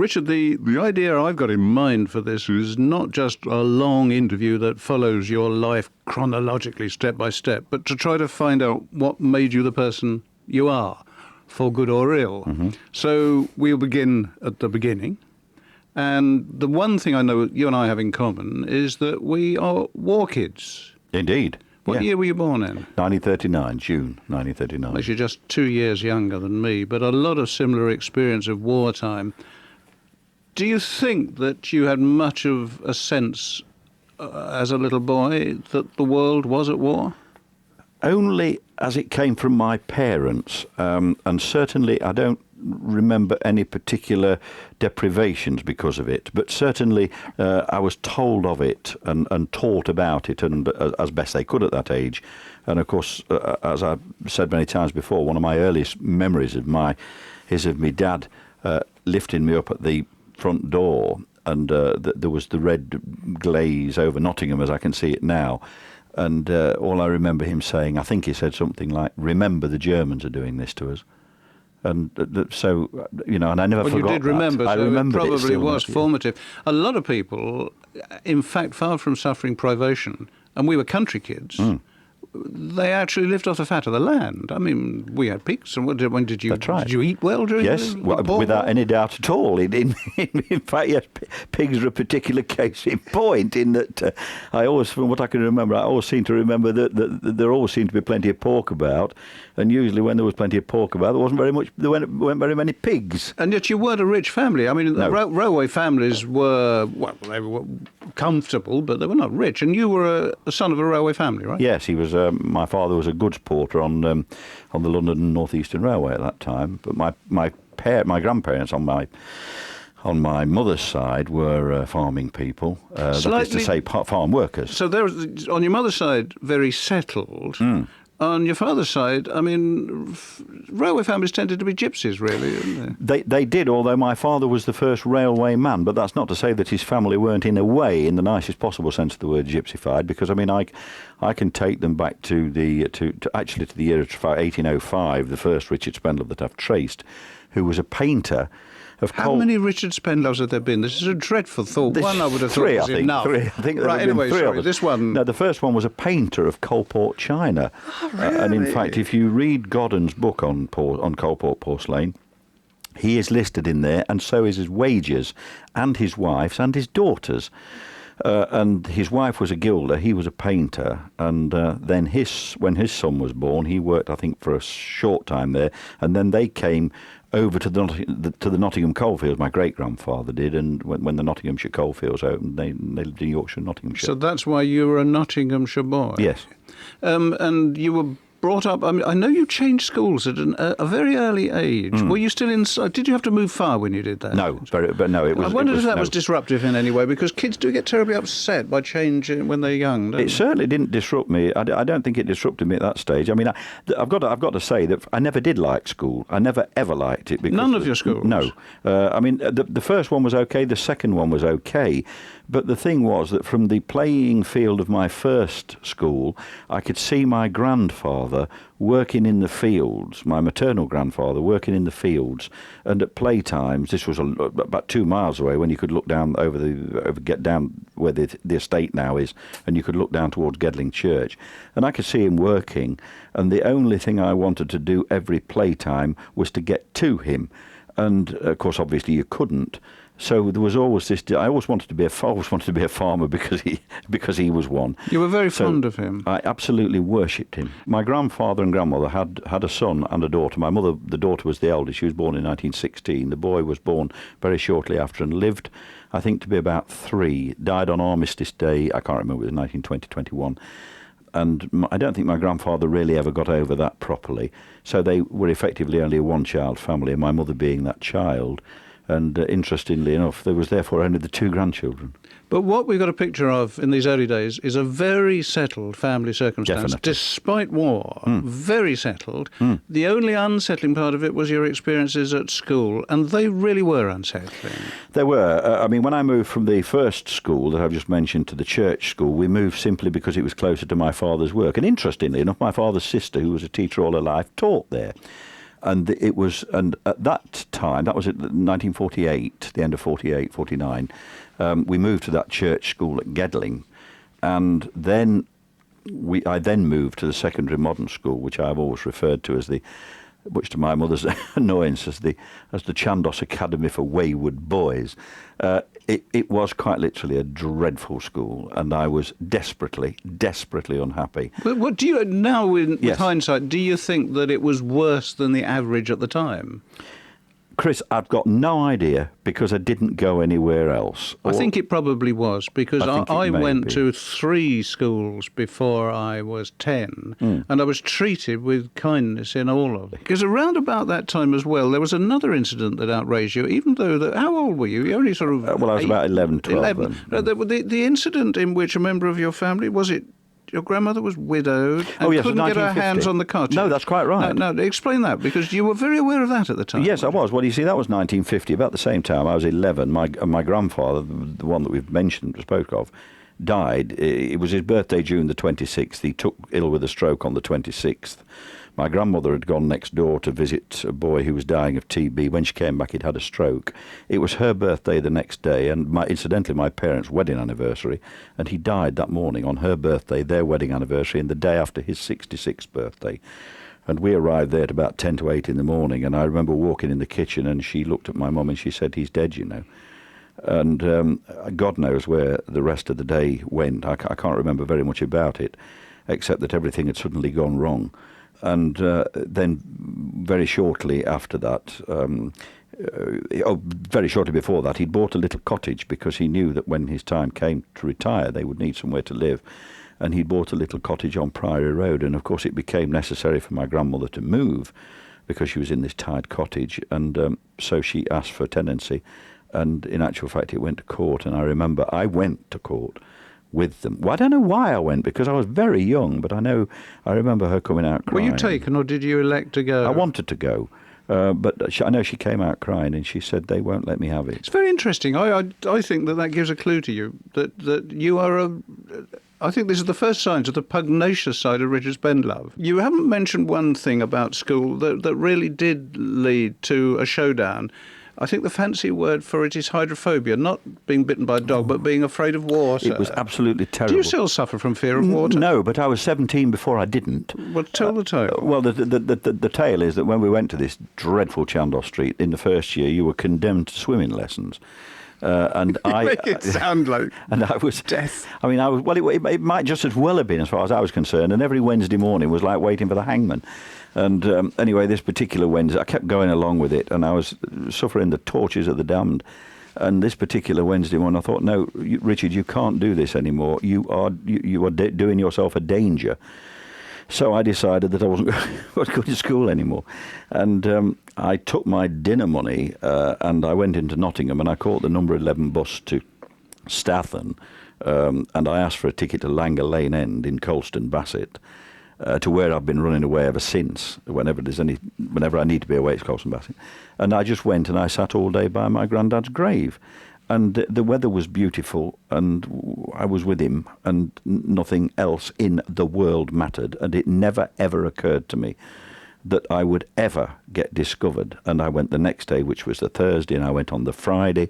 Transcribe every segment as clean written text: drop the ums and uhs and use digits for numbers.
Richard, the idea I've got in mind for this is not just a long interview that follows your life chronologically, step by step, but to try to find out what made you the person you are, for good or ill. Mm-hmm. So we'll begin at the beginning. And the one thing I know you and I have in common is that we are war kids. Indeed. What year were you born in? 1939, June 1939. Well, you're just 2 years younger than me, but a lot of similar experience of wartime. Do you think that you had much of a sense as a little boy that the world was at war? Only as it came from my parents, and certainly I don't remember any particular deprivations because of it, but certainly I was told of it and taught about it, and as best they could at that age. And of course, as I've said many times before, one of my earliest memories is of my dad lifting me up at the front door, and there was the red glaze over Nottingham as I can see it now. And all I remember him saying, I think he said something like, "Remember, the Germans are doing this to us." And so, and I never forgot that. Well, you did remember, I so remembered it probably was still, formative. A lot of people, in fact, far from suffering privation, and we were country kids, they actually lived off the fat of the land. I mean, we had pigs, and did you eat well during Yes, without any doubt at all. In fact, yes, pigs are a particular case in point, in that I always, from what I can remember, I always seem to remember that there always seemed to be plenty of pork about, and usually when there was plenty of pork about, there weren't very many pigs. And yet you weren't a rich family. I mean, no. Railway families were, they were comfortable, but they were not rich. And you were a son of a railway family, right? Yes, he was. My father was a goods porter on the London and North Eastern Railway at that time. But my grandparents on my mother's side were farming people. That is to say, farm workers. So on your mother's side, very settled. On your father's side, I mean, railway families tended to be gypsies, really, didn't they? They did, although my father was the first railway man, but that's not to say that his family weren't, in a way, in the nicest possible sense of the word, gypsified, because, I mean, I can take them back to the year of 1805, the first Richard Spenlow that I've traced, who was a painter. How many Richard Spenlows have there been? This is a dreadful thought. One I would have thought was enough. Three. I think there right, have been anyway, three sorry, of us. This one... No, the first one was a painter of Coalport china. Oh, really? And in fact, if you read Godden's book on Coalport porcelain, he is listed in there, and so is his wages, and his wife's, and his daughter's. And his wife was a gilder, he was a painter, and then when his son was born, he worked, I think, for a short time there, and then they came over to the Nottingham coalfields. My great-grandfather did, and when the Nottinghamshire coalfields opened, they lived in Yorkshire and Nottinghamshire. So that's why you were a Nottinghamshire boy? Yes. And you were brought up, I mean, I know you changed schools at a very early age. Were you still inside? Did you have to move far when you did that? No, but no, it was... I wondered if that was disruptive in any way, because kids do get terribly upset by change when they're young, don't they? It certainly didn't disrupt me. I don't think it disrupted me at that stage. I mean, I've got to say that I never did like school. I never, ever liked it. None of your schools? No. I mean, the first one was okay, the second one was okay, but the thing was that from the playing field of my first school, I could see my grandfather working in the fields, my maternal grandfather working in the fields, and at playtimes, this was about 2 miles away, when you could look down get down where the estate now is, and you could look down towards Gedling Church, and I could see him working, and the only thing I wanted to do every playtime was to get to him, and of course, obviously, you couldn't. So there was always this. I always wanted to be a farmer because he was one. You were very fond of him. I absolutely worshipped him. My grandfather and grandmother had a son and a daughter. My mother, the daughter, was the eldest. She was born in 1916. The boy was born very shortly after and lived, I think, to be about 3. Died on Armistice Day. I can't remember. It was 1920-21. And I don't think my grandfather really ever got over that properly. So they were effectively only a one-child family, and my mother being that child. And interestingly enough, there was therefore only the 2 grandchildren. But what we've got a picture of in these early days is a very settled family circumstance. Definitely. Despite war, very settled. The only unsettling part of it was your experiences at school, and they really were unsettling. They were. I mean, when I moved from the first school that I've just mentioned to the church school, we moved simply because it was closer to my father's work. And interestingly enough, my father's sister, who was a teacher all her life, taught there. And at that time, that was at 1948, the end of 48, 49, we moved to that church school at Gedling, and then I then moved to the secondary modern school, which I've always referred to as much to my mother's annoyance, as the Chandos Academy for Wayward Boys. It was quite literally a dreadful school, and I was desperately unhappy. But what do you now, with Yes. hindsight, do you think that it was worse than the average at the time? Chris, I've got no idea because I didn't go anywhere else. I think it probably was, because I think it I may went be. to 3 schools before I was 10, and I was treated with kindness in all of them. Because around about that time as well, there was another incident that outraged you, even though, how old were you? You only sort of... Well, I was about 11, 12 11. The incident in which a member of your family, was it your grandmother was widowed and Oh, yes, couldn't get her 1950. hands on the cottage? No, that's quite right. No, explain that, because you were very aware of that at the time. Yes, I was. Well, you see, that was 1950. About the same time, I was 11. My grandfather, the one that we've mentioned, spoke of, died. It was his birthday, June the 26th. He took ill with a stroke on the 26th. My grandmother had gone next door to visit a boy who was dying of TB. When she came back, he'd had a stroke. It was her birthday the next day, and incidentally, my parents' wedding anniversary, and he died that morning on her birthday, their wedding anniversary, and the day after his 66th birthday. And we arrived there at about 10 to 8 in the morning, and I remember walking in the kitchen, and she looked at my mum and she said, "He's dead, you know." And God knows where the rest of the day went. I can't remember very much about it, except that everything had suddenly gone wrong. And then very shortly after that, very shortly before that, he'd bought a little cottage because he knew that when his time came to retire, they would need somewhere to live. And he'd bought a little cottage on Priory Road. And, of course, it became necessary for my grandmother to move because she was in this tied cottage. And so she asked for tenancy. And in actual fact, it went to court. And I remember I went to court with them. Well, I don't know why I went, because I was very young, but I remember her coming out crying. Were you taken, or did you elect to go? I wanted to go, but I know she came out crying, and she said they won't let me have it. It's very interesting. I think that gives a clue to you that you are I think this is the first signs of the pugnacious side of Richard Spendlove. You haven't mentioned one thing about school that really did lead to a showdown. I think the fancy word for it is hydrophobia, not being bitten by a dog, but being afraid of water. It was absolutely terrible. Do you still suffer from fear of water? No, but I was 17 before I didn't. Well, tell the tale. Well, the tale is that when we went to this dreadful Chandos Street, in the first year, you were condemned to swimming lessons. And I make it sound like and I was death. I mean, it might just as well have been, as far as I was concerned. And every Wednesday morning was like waiting for the hangman. And anyway, this particular Wednesday, I kept going along with it, and I was suffering the tortures of the damned. And this particular Wednesday morning, I thought, no, Richard, you can't do this anymore. You are doing yourself a danger. So I decided that I wasn't going to school anymore. And I took my dinner money and I went into Nottingham, and I caught the number 11 bus to Stathen, and I asked for a ticket to Langer Lane End in Colston Bassett, to where I've been running away ever since. Whenever I need to be away, it's Colston Bassett. And I just went and I sat all day by my granddad's grave. And the weather was beautiful, and I was with him, and nothing else in the world mattered. And it never, ever occurred to me that I would ever get discovered. And I went the next day, which was the Thursday, and I went on the Friday.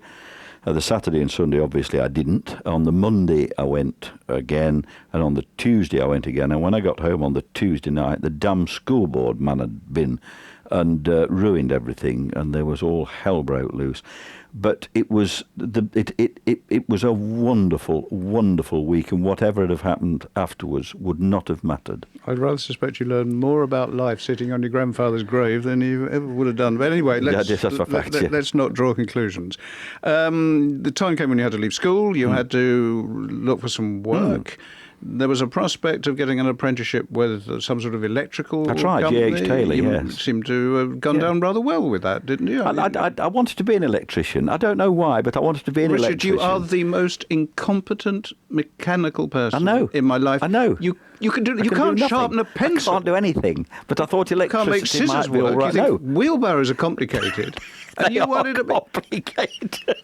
The Saturday and Sunday, obviously, I didn't. On the Monday, I went again, and on the Tuesday, I went again. And when I got home on the Tuesday night, the damn school board man had been and ruined everything, and there was all hell broke loose. But it was it was a wonderful, wonderful week, and whatever had have happened afterwards would not have mattered. I'd rather suspect you learned more about life sitting on your grandfather's grave than you ever would have done. But anyway, let's not draw conclusions. The time came when you had to leave school. You had to look for some work. There was a prospect of getting an apprenticeship with some sort of electrical That's right, company. G.H. Taylor, You yes. seemed to have gone down rather well with that, didn't you? I wanted to be an electrician. I don't know why, but I wanted to be an Richard, electrician. you are the most incompetent mechanical person I know. in my life. I know. You can't do nothing. sharpen a pencil. I can't do anything. But I thought Can't make electricity scissors might be all work. right. You No, think wheelbarrows are complicated. And they you are wanted a bit. complicated.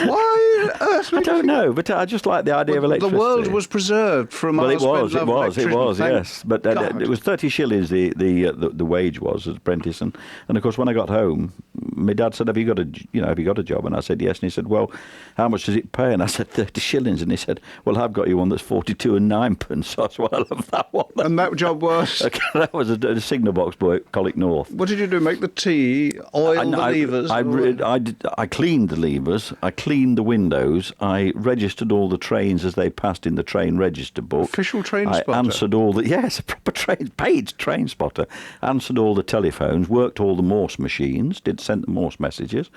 Why on earth? I don't know, but I just like the idea of electricity. The world was preserved from Well, our it was, Thank yes. But it was 30 shillings the wage was as apprentice, and of course when I got home, my dad said, "Have you got a job?" And I said yes, and he said, "Well, how much does it pay?" And I said 30 shillings, and he said, "Well, I've got you one that's 42 and 9p." So I said, "Well, I love that one." And that job was? That was a signal box boy at Colwick North. What did you do? Make the tea, oil the levers? I cleaned the levers, I cleaned the windows, I registered all the trains as they passed in the train register book. Official train spotter? I answered all the... Yes, a proper paid train spotter. Answered all the telephones, worked all the Morse machines, sent the Morse messages,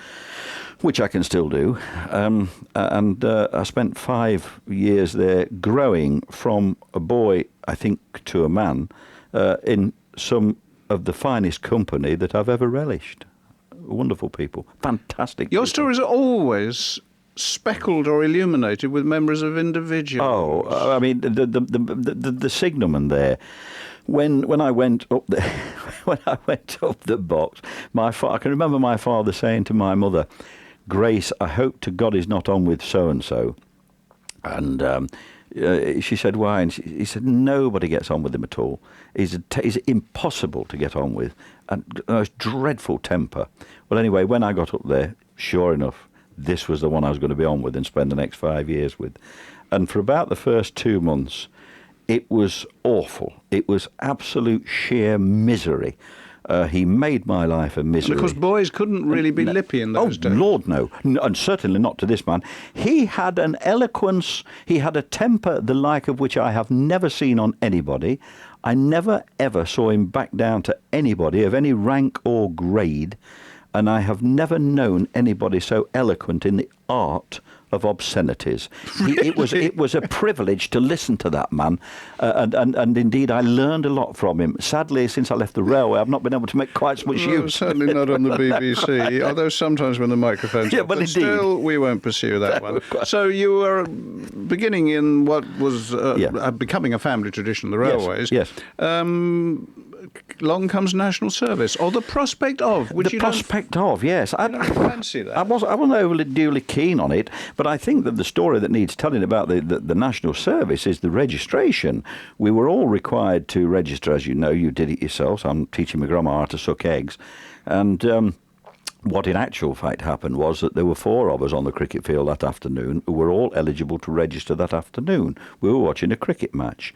which I can still do. And I spent 5 years there growing from a boy, I think, to a man in some of the finest company that I've ever relished. Wonderful people, fantastic. Your people. stories are always speckled or illuminated with memories of individuals. Oh, I mean the signalman there. When I went up the box, I can remember my father saying to my mother, "Grace, I hope to God he's not on with so and so," and. She said, "Why?" And he said, "Nobody gets on with him at all. He's impossible to get on with, and the most dreadful temper." Well, anyway, when I got up there, sure enough, this was the one I was going to be on with and spend the next 5 years with. And for about the first 2 months, it was awful. It was absolute sheer misery. He made my life a misery. Because boys couldn't really be lippy in those days. Oh, Lord, no. And certainly not to this man. He had an eloquence, he had a temper the like of which I have never seen on anybody. I never, ever saw him back down to anybody of any rank or grade, and I have never known anybody so eloquent in the art of obscenities. It was a privilege to listen to that man, and indeed I learned a lot from him. Sadly, since I left the railway, I've not been able to make quite so much use. Certainly not on the BBC, although sometimes when the microphone's yeah, off. But still, we won't pursue that one. So you were beginning in what was becoming a family tradition, the railways. Yes. Along comes national service, or the prospect of, which the prospect of, yes. I don't fancy that. I wasn't overly duly keen on it, but I think that the story that needs telling about the national service is the registration. We were all required to register, as you know. You did it yourselves. I'm teaching my grandma how to suck eggs, and what in actual fact happened was that there were 4 of us on the cricket field that afternoon who were all eligible to register that afternoon. We were watching a cricket match.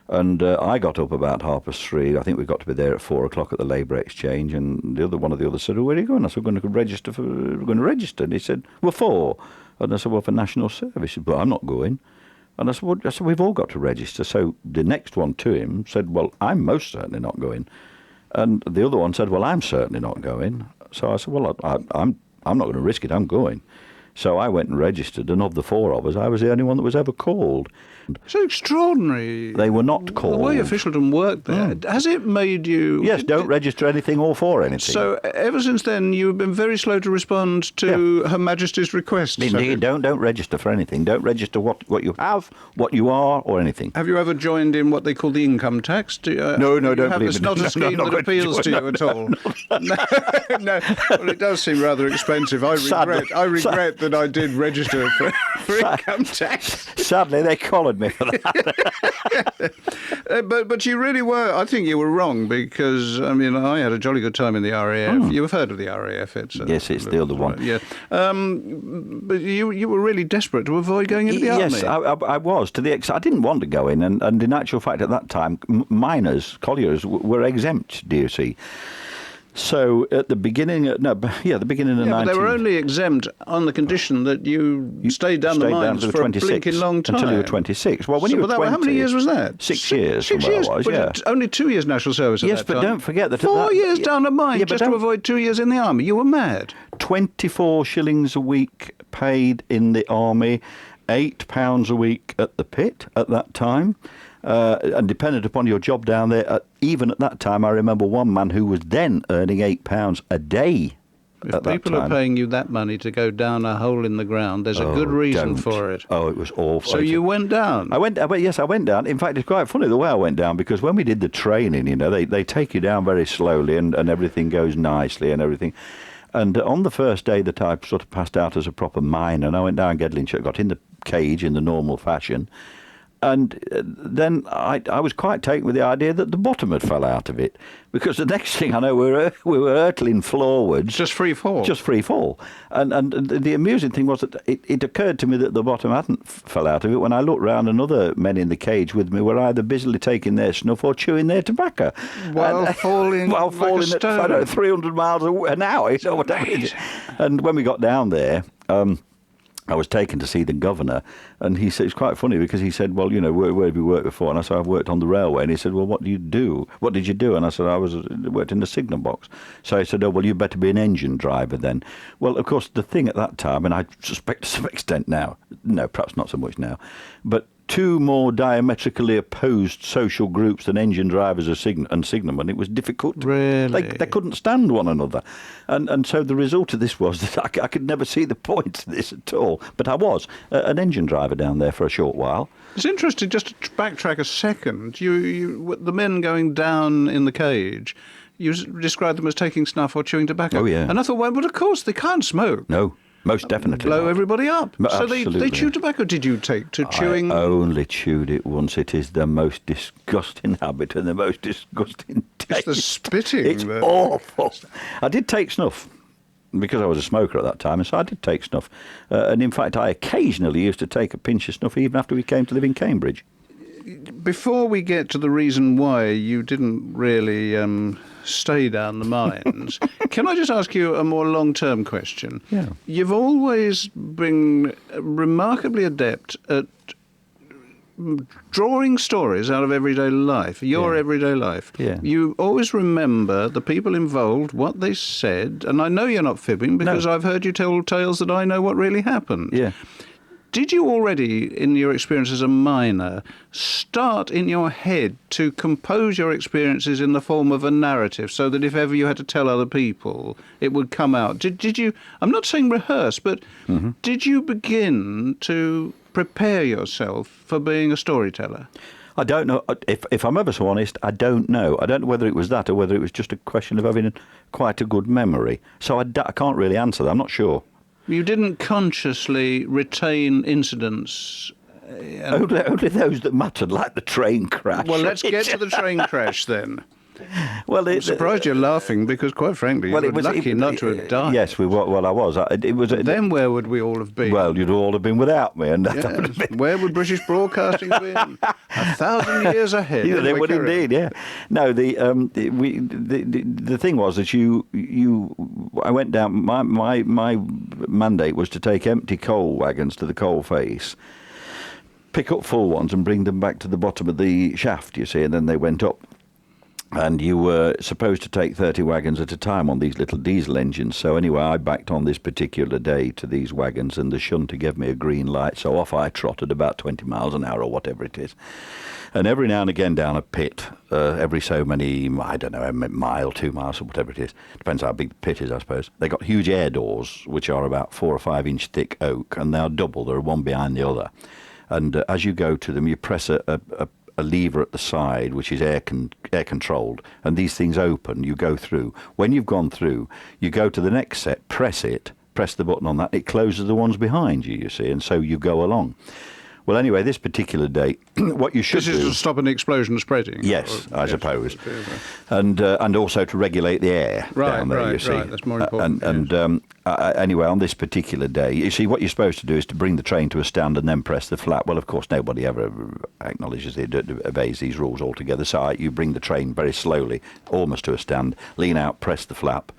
And I got up about 3:30. I think we got to be there at 4 o'clock at the Labour Exchange. And one of the others said, "Oh, where are you going?" I said, "We're going to register." And he said, "Well, for?" And I said, "Well, for national service." He said, "But I'm not going." And I said, "We've all got to register." So the next one to him said, "Well, I'm most certainly not going." And the other one said, "Well, I'm certainly not going." So I said, "Well, I'm not going to risk it. I'm going." So I went and registered, and of the 4 of us, I was the only one that was ever called. So extraordinary. They were not called. The way officialdom worked there. Has it made you... Yes, don't register anything or for anything. So ever since then, you've been very slow to respond to Her Majesty's requests. Indeed, don't register for anything. Don't register what you have, what you are, or anything. Have you ever joined in what they call the income tax? No, don't believe it. It's not a scheme that appeals to you at all. No. Well, it does seem rather expensive. I regret that I did register for income tax. Sadly, they collared me for that. But you really were. I think you were wrong, because I mean I had a jolly good time in the RAF. You have heard of the RAF? Yes, it's the other one. Yeah. But you were really desperate to avoid going into the army. Yes, I was. To the I didn't want to go in, and in actual fact, at that time, miners, colliers, were exempt. Do you see? So at the beginning, the beginning of 19... but they were only exempt on the condition that you stayed down the mines for a blinking long time. Until you were 26. Well, when you were 20... How many years was that? 6 years. 6 years? I was, yeah. Only 2 years national service at that time. Yes, but don't forget that... 4 years down the mine just to avoid 2 years in the army. You were mad. 24 shillings a week paid in the army, £8 a week at the pit at that time. And dependent upon your job down there, even at that time, I remember one man who was then earning £8 a day. If people are paying you that money to go down a hole in the ground, there's a good reason for it. Oh, it was awful. So you went down? Yes, I went down. In fact, it's quite funny the way I went down, because when we did the training, they take you down very slowly and everything goes nicely and everything. And on the first day that I sort of passed out as a proper miner, and I went down Gedlinshire, got in the cage in the normal fashion, and then I was quite taken with the idea that the bottom had fell out of it, because the next thing I know, we were hurtling floorwards. Just free fall? Just free fall. And the amusing thing was that it occurred to me that the bottom hadn't fell out of it when I looked round, and other men in the cage with me were either busily taking their snuff or chewing their tobacco. While falling while like falling a stone. at, I don't know, 300 miles an hour. You know what I mean? And when we got down there... I was taken to see the governor, and he said, it's quite funny because he said, well, where have you worked before? And I said, I've worked on the railway. And he said, well, what do you do? What did you do? And I said, I worked in the signal box. So he said, oh, well, you better be an engine driver then. Well, of course, the thing at that time, and I suspect to some extent now, no, perhaps not so much now, but two more diametrically opposed social groups than engine drivers and signalmen, it was difficult. Really? They couldn't stand one another. And so the result of this was that I could never see the point to this at all. But I was an engine driver down there for a short while. It's interesting, just to backtrack a second, the men going down in the cage, you described them as taking snuff or chewing tobacco. Oh, yeah. And I thought, well, but of course, they can't smoke. No. Most definitely blow not. everybody up. So they Absolutely. chew tobacco. Did you take to chewing? I only chewed it once. It is the most disgusting habit and the most disgusting taste. It's the spitting. It's awful. I did take snuff because I was a smoker at that time, and so I did take snuff. And in fact, I occasionally used to take a pinch of snuff even after we came to live in Cambridge. Before we get to the reason why you didn't really stay down the mines, can I just ask you a more long-term question? Yeah. You've always been remarkably adept at drawing stories out of everyday life, your everyday life. Yeah. You always remember the people involved, what they said, and I know you're not fibbing because I've heard you tell tales that I know what really happened. Yeah. Did you already, in your experience as a miner, start in your head to compose your experiences in the form of a narrative so that if ever you had to tell other people, it would come out? Did you, I'm not saying rehearse, but did you begin to prepare yourself for being a storyteller? I don't know. If I'm ever so honest, I don't know. I don't know whether it was that or whether it was just a question of having quite a good memory. So I can't really answer that. I'm not sure. You didn't consciously retain incidents? Only those that mattered, like the train crash. Well, let's get to the train crash then. Well, I'm surprised you're laughing because, quite frankly, you were lucky not to have died. Yes, well, I was. It was. Then where would we all have been? Well, you'd all have been without me, and that would have Yes. been. Where would British broadcasting be? 1,000 years ahead. Yeah, they Anyway, would carry on. indeed. Yeah. No, the thing was that I went down. My mandate was to take empty coal wagons to the coal face, pick up full ones, and bring them back to the bottom of the shaft. You see, and then they went up. And you were supposed to take 30 wagons at a time on these little diesel engines. So anyway, I backed on this particular day to these wagons, and the shunter gave me a green light. So off I trotted about 20 miles an hour or whatever it is. And every now and again down a pit, every so many, I don't know, a mile, 2 miles or whatever it is. Depends how big the pit is, I suppose. They got huge air doors, which are about 4 or 5 inch thick oak, and they are double. They're one behind the other. And as you go to them, you press a lever at the side, which is air controlled, and these things open. You go through. When you've gone through, you go to the next set, press the button on that. It closes the ones behind you, you see, and so you go along. Well, anyway, this particular day, what you should do... This is to stop an explosion spreading? Yes, I suppose. And also to regulate the air down there, you see. Right, that's more important. Anyway, on this particular day, you see, what you're supposed to do is to bring the train to a stand and then press the flap. Well, of course, nobody ever acknowledges it, obeys these rules altogether. So you bring the train very slowly, almost to a stand, lean out, press the flap,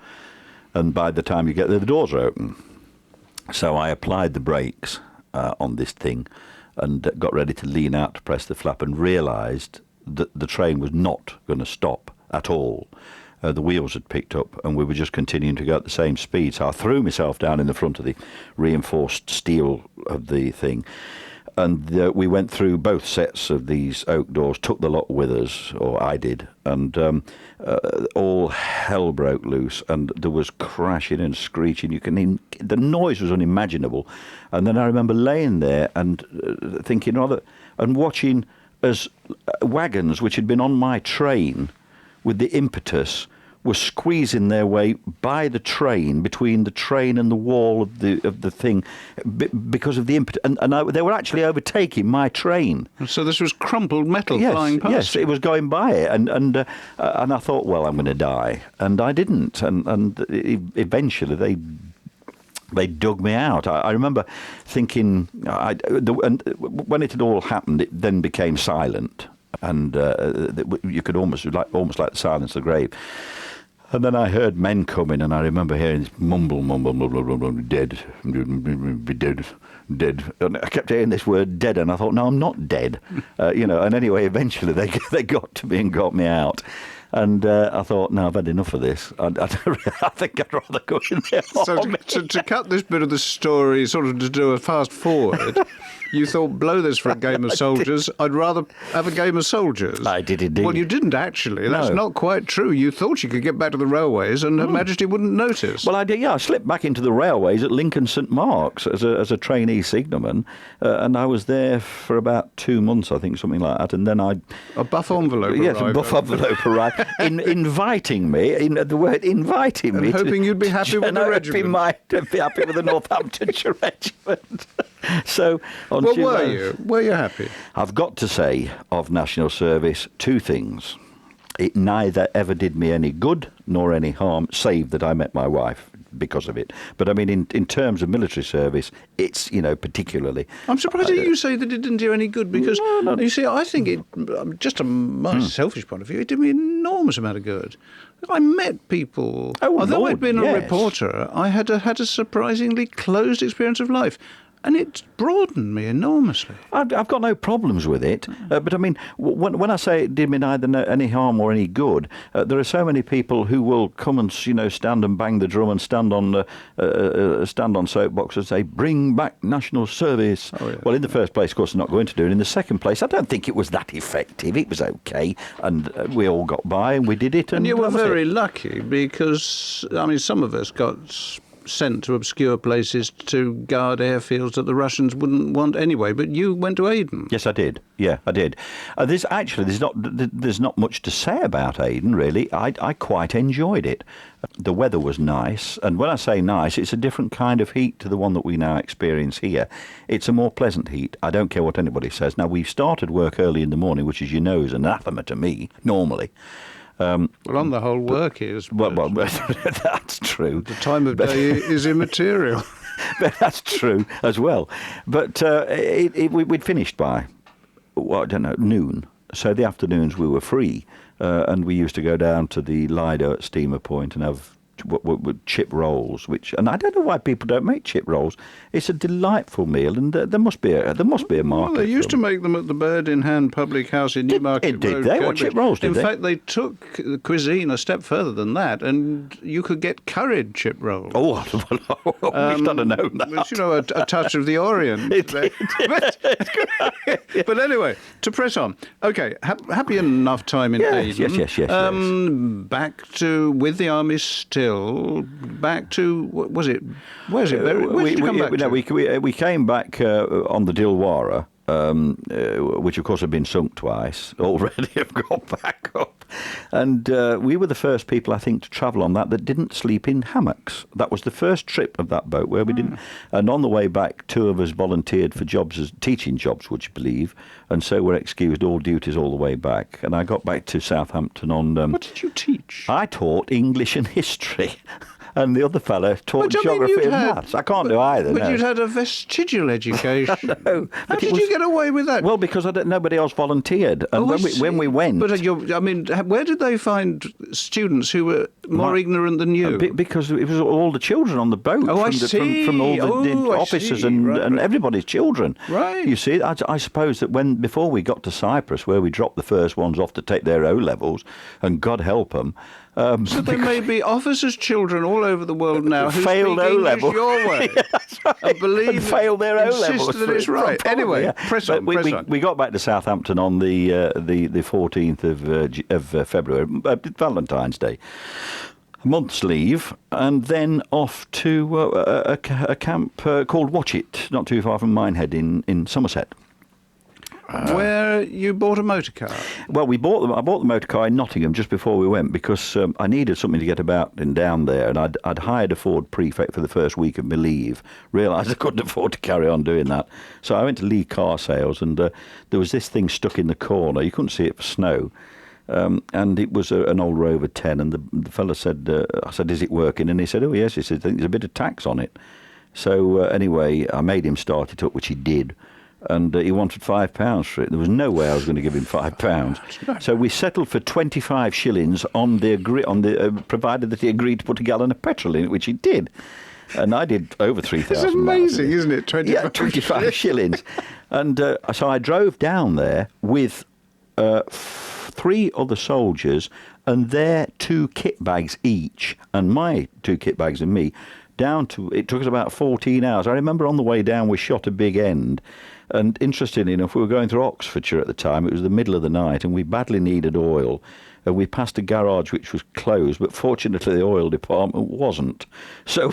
and by the time you get there, the doors are open. So I applied the brakes on this thing, and got ready to lean out to press the flap, and realised that the train was not going to stop at all. The wheels had picked up, and we were just continuing to go at the same speed. So I threw myself down in the front of the reinforced steel of the thing, and we went through both sets of these oak doors, took the lot with us, or I did, and all hell broke loose, and there was crashing and screeching. The noise was unimaginable. And then I remember laying there and thinking and watching as wagons which had been on my train with the impetus were squeezing their way by the train, between the train and the wall of the thing, because of the impetus. And they were actually overtaking my train. So this was crumpled metal flying past. Yes, it was going by it. And I thought, well, I'm going to die. And I didn't. And eventually they dug me out. I remember thinking, and when it had all happened, it then became silent. And you could almost like the silence of the grave. And then I heard men coming, and I remember hearing this mumble, dead, dead. And I kept hearing this word dead, and I thought, no, I'm not dead. And anyway, eventually they got to me and got me out. And I thought, no, I've had enough of this. I think I'd rather go in there. So to cut this bit of the story, sort of to do a fast forward, you thought, blow this for a game of soldiers. I'd rather have a game of soldiers. I did indeed. Well, you didn't actually. That's No. not quite true. You thought you could get back to the railways and Her Majesty wouldn't notice. Well, I did. Yeah, I slipped back into the railways at Lincoln St Mark's as a trainee signalman, and I was there for about 2 months, I think, something like that. And then a buff envelope yes, arrived. a buff envelope arrived, inviting me. The word inviting me, hoping you'd be happy with the regiment. Be happy with the Northamptonshire regiment. So, on Well, July, were you happy? I've got to say of national service 2 things. It neither ever did me any good nor any harm, save that I met my wife because of it. But I mean, in terms of military service, it's, particularly. I'm surprised that you say that it didn't do any good, because, No. you see, I think it, just from my selfish point of view, it did me an enormous amount of good. I met people. Oh, although Lord, I'd been yes. a reporter, I had a surprisingly closed experience of life. And it broadened me enormously. I've got no problems with it, but I mean, when I say it did me neither any harm or any good, there are so many people who will come and stand and bang the drum and stand on soapboxes and say, "Bring back national service." Oh, yeah. Well, in the first place, of course, they're not going to do it. In the second place, I don't think it was that effective. It was okay, and we all got by and we did it. And you were that was very it. lucky, because, I mean, some of us got sent to obscure places to guard airfields that the Russians wouldn't want anyway. But you went to Aden. Yes, I did. Yeah, I did. There's not much to say about Aden, really. I quite enjoyed it. The weather was nice, and when I say nice, it's a different kind of heat to the one that we now experience here. It's a more pleasant heat. I don't care what anybody says. Now, we've started work early in the morning, which, as you know, is anathema to me, normally. Well, on the whole, work is. Well, that's true. The time of day is immaterial. But that's true as well. But we'd finished by, I don't know, noon. So the afternoons we were free, and we used to go down to the Lido at Steamer Point and have chip rolls, and I don't know why people don't make chip rolls. It's a delightful meal, and there must be a market. Well, they used to make them at the Bird in Hand public house in Newmarket Road. Did they? What chip rolls did they? In fact, they took the cuisine a step further than that, and you could get curried chip rolls. Oh, well, we've done known that. Which, a touch of the Orient. But anyway, to press on. Okay, happy enough time in Aden. Yes. Back to, with the army still, back to, where's it buried? Where did you come back to? We came back on the Dilwara, which of course had been sunk twice already. Have got back up, and we were the first people, I think, to travel on that didn't sleep in hammocks. That was the first trip of that boat where we didn't. And on the way back, 2 of us volunteered for jobs as teaching jobs, would you believe? And so we're excused all duties all the way back. And I got back to Southampton on. What did you teach? I taught English and history. And the other fella taught geography and maths. I can't do either. But no. you'd had a vestigial education. No, How did you get away with that? Well, because nobody else volunteered. And when we went... But, where did they find students who were more ignorant than you? Because it was all the children on the boat. Oh, I see. From all the officers and everybody's children. Right. You see, I suppose that before we got to Cyprus, where we dropped the first ones off to take their O-levels, and God help them... so there may be officers' children all over the world now who failed speak O-level. English your way. Yeah, that's right. And believe and failed their O-levels. Insist that it's right. Probably, Anyway, yeah. press on. We got back to Southampton on the 14th of February, Valentine's Day. A month's leave, and then off to a camp called Watch It, not too far from Minehead in Somerset. where you bought a motor car. Well, I bought the motor car in Nottingham just before we went because I needed something to get about and down there, and I'd hired a Ford Prefect for the first week of my leave, realised I couldn't afford to carry on doing that. So I went to Lee Car Sales, and there was this thing stuck in the corner. You couldn't see it for snow. And it was an old Rover 10, and the fella said, I said, is it working? And he said, oh, yes. He said, I think there's a bit of tax on it. So anyway, I made him start it up, which he did. And he wanted £5 for it. There was no way I was going to give him £5. So we settled for 25 shillings provided that he agreed to put a gallon of petrol in it, which he did. And I did over 3,000 miles. It's amazing, isn't it? 25 shillings. And so I drove down there with 3 other soldiers and their 2 kit bags each, and my 2 kit bags and me, it took us about 14 hours. I remember on the way down we shot a big end. And interestingly enough, we were going through Oxfordshire at the time. It was the middle of the night, and we badly needed oil. And we passed a garage which was closed, but fortunately the oil department wasn't. So,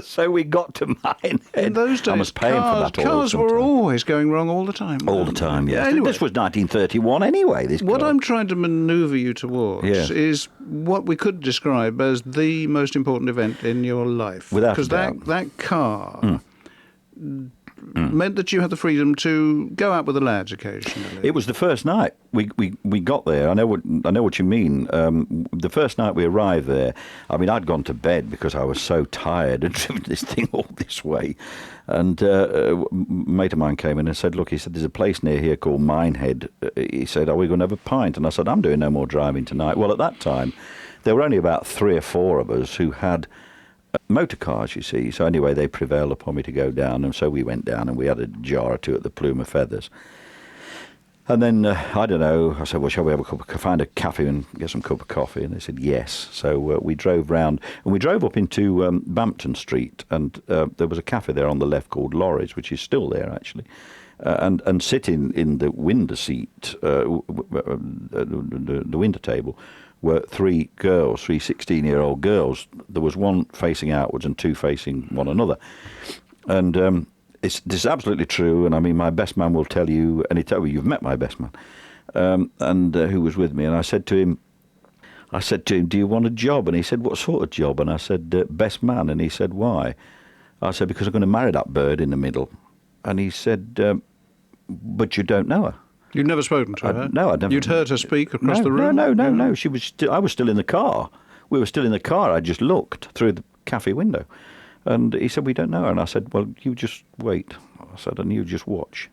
so we got to Minehead. In those days, I was paying for that oil cars were always going wrong all the time. All the time, yes. Anyway, this was 1931 anyway. What I'm trying to manoeuvre you towards is what we could describe as the most important event in your life. Without a doubt. Because that car... meant that you had the freedom to go out with the lads occasionally. It was the first night we got there. I know what you mean. The first night we arrived there, I mean, I'd gone to bed because I was so tired and driven this thing all this way. And a mate of mine came in and said, look, he said, there's a place near here called Minehead. He said, are we going to have a pint? And I said, I'm doing no more driving tonight. Well, at that time, there were only about 3 or 4 of us who had motor cars, you see. So anyway, they prevailed upon me to go down, and so we went down and we had a jar or 2 at the Plume of Feathers. And then, I don't know, I said, well, shall we have find a cafe and get some cup of coffee? And they said, yes. So we drove round, and we drove up into Bampton Street, and there was a cafe there on the left called Lorry's, which is still there, actually. And sitting in the window seat, the window table, were 3 girls, 3 16-year-old girls. There was one facing outwards and 2 facing one another. And this is absolutely true, and I mean, my best man will tell you, and you've met my best man, and who was with me, and I said to him, do you want a job? And he said, what sort of job? And I said, best man. And he said, why? I said, because I'm going to marry that bird in the middle. And he said, but you don't know her. You'd never spoken to her? No, I'd never. You'd heard her speak across the room? No. She was. I was still in the car. We were still in the car. I just looked through the cafe window. And he said, we don't know her. And I said, well, you just wait. I said, and you just watch.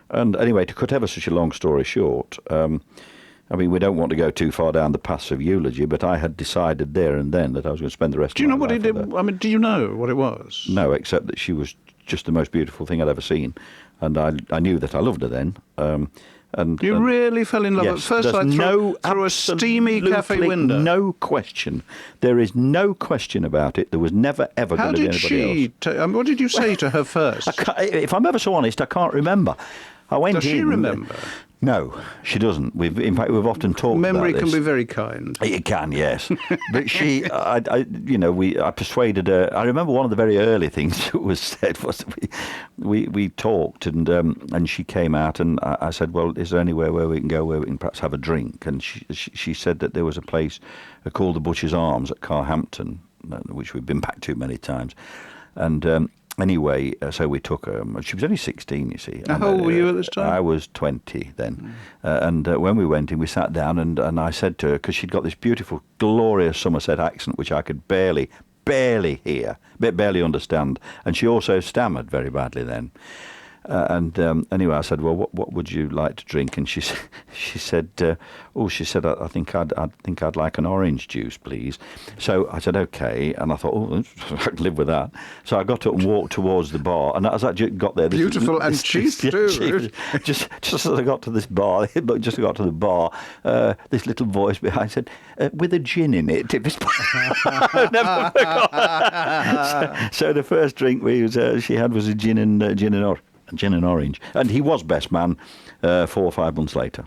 And anyway, to cut ever such a long story short, I mean, we don't want to go too far down the paths of eulogy, but I had decided there and then that I was going to spend the rest of my life. Do you know what he did? I mean, do you know what it was? No, except that she was just the most beautiful thing I'd ever seen. And I knew that I loved her then. And you really fell in love at first sight through a steamy cafe window? No question. There is no question about it. There was never, ever going to be anybody else. What did you say to her first? If I'm ever so honest, I can't remember. I went in. Does she remember? No, she doesn't. In fact, we've often talked about this. Memory can be very kind. It can, yes. But she, I persuaded her. I remember one of the very early things that was said was we talked, and she came out, and I said, well, is there anywhere where we can go where we can perhaps have a drink? And she said that there was a place called the Butcher's Arms at Carhampton, which we've been back to many times. And anyway, so we took her. She was only 16, you see. How old were you at this time? I was 20 then. And when we went in, we sat down, and I said to her, because she'd got this beautiful, glorious Somerset accent, which I could barely hear, barely understand. And she also stammered very badly then. Anyway, I said, well, what would you like to drink? And she said, I think I'd like an orange juice, please. So I said, okay. And I thought, I can live with that. So I got up and walked towards the bar. And as I got there, beautiful and cheap too. Just as I got to this bar, this little voice behind said, with a gin in it. I never forgot. So the first drink she had was a gin and orange. And he was best man 4 or 5 months later.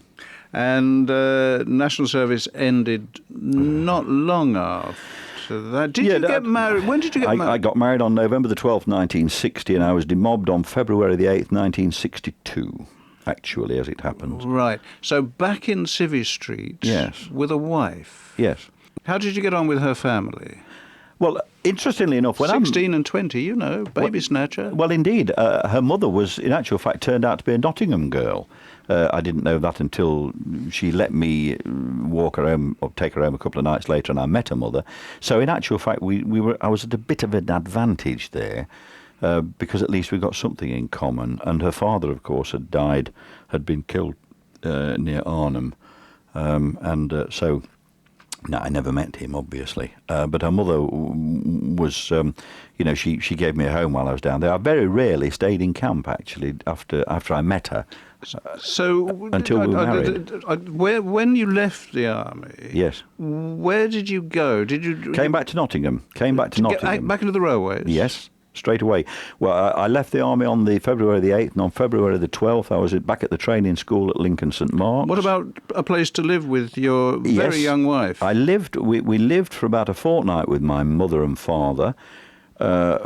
And National Service ended not long after that. Did you get married? When did you get married? I got married on November the 12th, 1960, and I was demobbed on February the 8th, 1962. actually, as it happens. Right. So back in Civvy Street. Yes. With a wife. Yes. How did you get on with her family? Well, interestingly enough, when 16 and 20, you know, baby snatcher. Well, indeed. Her mother was, in actual fact, turned out to be a Nottingham girl. I didn't know that until she let me walk her home or take her home a couple of nights later, and I met her mother. So, in actual fact, I was at a bit of an advantage there because at least we got something in common. And her father, of course, had been killed near Arnhem, so. No, I never met him, obviously. But her mother was, she gave me a home while I was down there. I very rarely stayed in camp, actually, after I met her. So until we were married. When you left the army, yes, where did you go? Did you came back to Nottingham? Back into the railways? Yes. Straight away. Well, I left the army on the February the 8th, and on February the 12th, I was back at the training school at Lincoln St Mark's. What about a place to live with your very young wife? We lived for about a fortnight with my mother and father,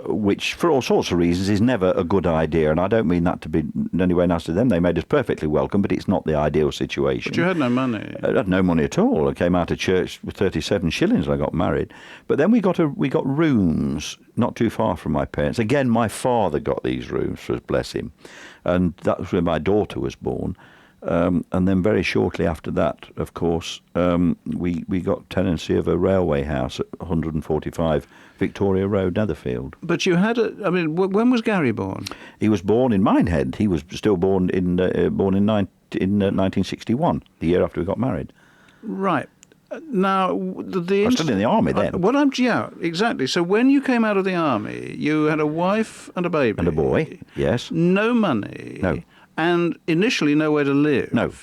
which, for all sorts of reasons, is never a good idea. And I don't mean that to be in any way nasty to them. They made us perfectly welcome, but it's not the ideal situation. But you had no money. I had no money at all. I came out of church with 37 shillings when I got married. But then we got rooms not too far from my parents. Again, my father got these rooms, bless him. And that was when my daughter was born. And then very shortly after that, of course, we got tenancy of a railway house at 145 Victoria Road, Netherfield. But you had when was Gary born? He was born in Minehead. He was still born in 1961, the year after we got married. Right. Now, I was still in the army then. Exactly. So when you came out of the army, you had a wife and a baby. And a boy, yes. No money. No. And initially nowhere to live. No.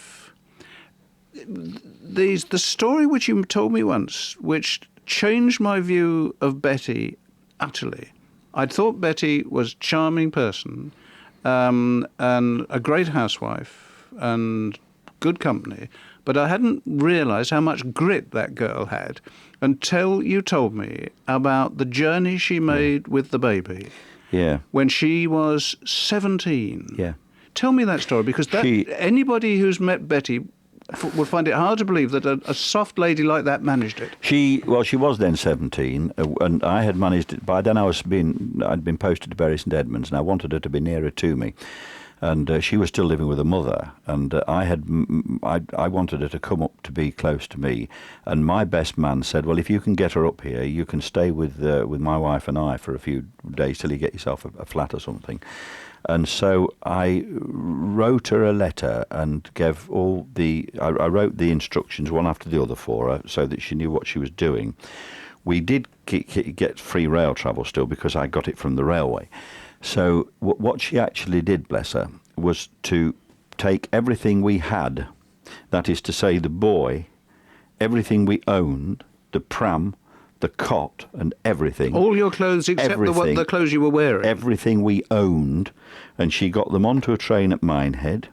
The story which you told me once, which changed my view of Betty utterly. I'd thought Betty was a charming person and a great housewife and good company, but I hadn't realised how much grit that girl had until you told me about the journey she made with the baby. Yeah. When she was 17. Yeah. Tell me that story, because anybody who's met Betty would find it hard to believe that a soft lady like that managed it. She was then 17, and I had managed it. By then I'd been posted to Bury St Edmunds, and I wanted her to be nearer to me. And she was still living with her mother, and I wanted her to come up to be close to me. And my best man said, "Well, if you can get her up here, you can stay with my wife and I for a few days till you get yourself a flat or something." And so I wrote her a letter and gave I wrote the instructions one after the other for her so that she knew what she was doing. We did get free rail travel still because I got it from the railway. So what she actually did, bless her, was to take everything we had, that is to say the boy, everything we owned, the pram, the cot and everything. All your clothes except the clothes you were wearing. Everything we owned, and she got them onto a train at Minehead.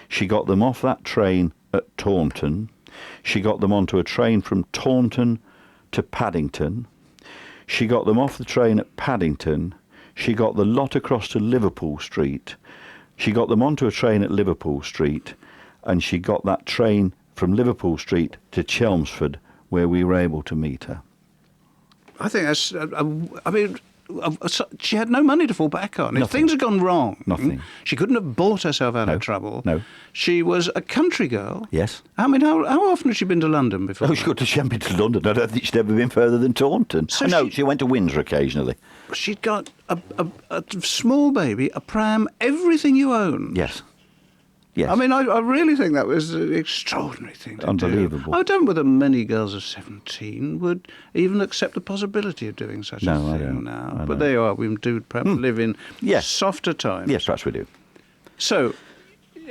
She got them off that train at Taunton. She got them onto a train from Taunton to Paddington. She got them off the train at Paddington. She got the lot across to Liverpool Street. She got them onto a train at Liverpool Street, and she got that train from Liverpool Street to Chelmsford, where we were able to meet her. I think that's. She had no money to fall back on. Nothing. If things had gone wrong, Nothing. She couldn't have bought herself out of trouble. No. She was a country girl. Yes. How often has she been to London before? Oh, she hadn't been to London. I don't think she'd ever been further than Taunton. So she went to Windsor occasionally. She'd got a small baby, a pram, everything you own. Yes. Yes. I really think that was an extraordinary thing to do. Unbelievable. I don't know whether many girls of 17 would even accept the possibility of doing such a thing I don't. now. But there you are. We do perhaps live in softer times. Yes, perhaps we do. So,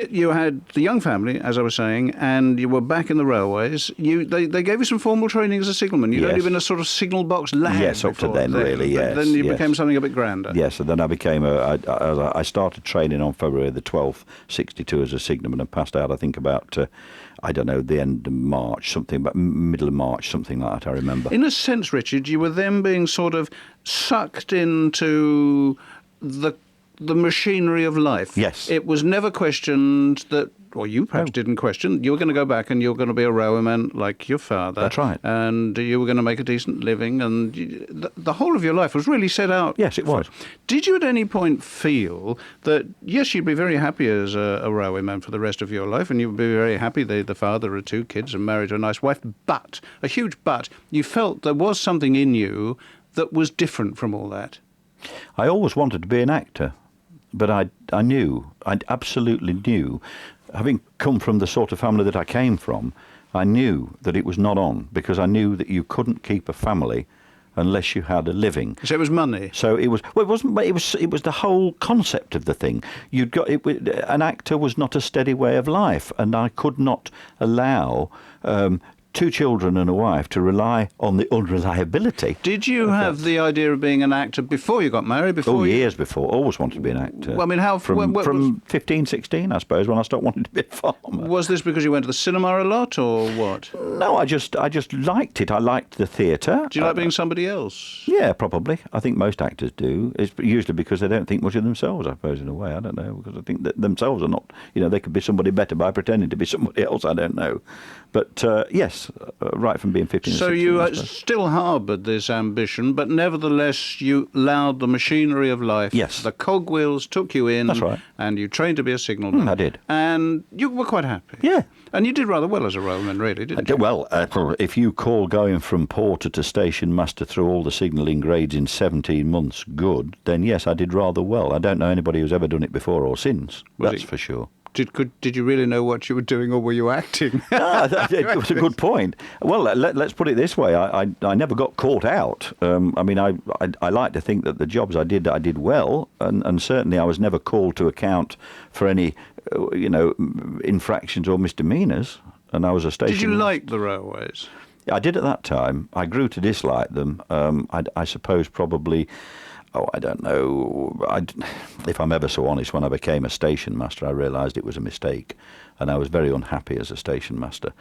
you had the young family, as I was saying, and you were back in the railways. They gave you some formal training as a signalman. You'd only been a sort of signal box lad. Yes, up to then, really, yes. Then you became something a bit grander. Yes, and then I became I started training on February the 12th, 62 as a signalman, and passed out, I think, about, the end of March, something, about middle of March, something like that, I remember. In a sense, Richard, you were then being sort of sucked into the the machinery of life. Yes. It was never questioned that, or you perhaps didn't question, you were going to go back and you're going to be a railwayman like your father. That's right. And you were going to make a decent living, and the whole of your life was really set out. Yes, it was. Did you at any point feel that, yes, you'd be very happy as a railwayman for the rest of your life, and you would be very happy the father of 2 kids and married to a nice wife, but, a huge but, you felt there was something in you that was different from all that? I always wanted to be an actor, but I absolutely knew, having come from the sort of family that I came from, I knew that it was not on, because I knew that you couldn't keep a family unless you had a living. So it was money. So it was. Well, it wasn't. It was the whole concept of the thing. An actor was not a steady way of life, and I could not allow 2 children and a wife to rely on the unreliability. Did you have the idea of being an actor before you got married? Years before. Always wanted to be an actor. Well, I mean, how... From 15, 16, I suppose, when I stopped wanting to be a farmer. Was this because you went to the cinema a lot, or what? No, I just liked it. I liked the theatre. Do you like being somebody else? Yeah, probably. I think most actors do. It's usually because they don't think much of themselves, I suppose, in a way. I don't know, because I think that themselves are not... they could be somebody better by pretending to be somebody else. I don't know. But, yes, right from being 15 so 16, you still harboured this ambition, but nevertheless you allowed the machinery of life. Yes. The cogwheels took you in. That's right. And you trained to be a signalman. I did. And you were quite happy. Yeah. And you did rather well as a railman, really, didn't you? Well, if you call going from porter to station master through all the signalling grades in 17 months good, then yes, I did rather well. I don't know anybody who's ever done it before or since. That's for sure. Did you really know what you were doing, or were you acting? It was a good point. Well, let's put it this way. I never got caught out. I like to think that the jobs I did well, and certainly I was never called to account for any, infractions or misdemeanours. And I was a station. Did you like the railways? I did at that time. I grew to dislike them. I suppose probably... Oh, I don't know. If I'm ever so honest, when I became a station master, I realised it was a mistake, and I was very unhappy as a station master.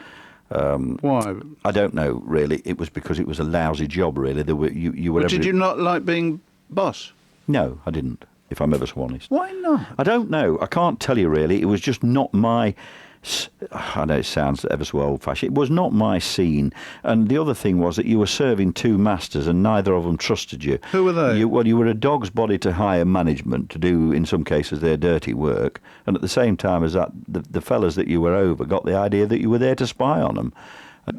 Why? I don't know, really. It was because it was a lousy job, really. Did you not like being boss? No, I didn't, if I'm ever so honest. Why not? I don't know. I can't tell you, really. It was just not my... I know it sounds ever so old-fashioned. It was not my scene. And the other thing was that you were serving 2 masters and neither of them trusted you. Who were they? You were a dog's body to hire management to do, in some cases, their dirty work. And at the same time as that, the fellas that you were over got the idea that you were there to spy on them.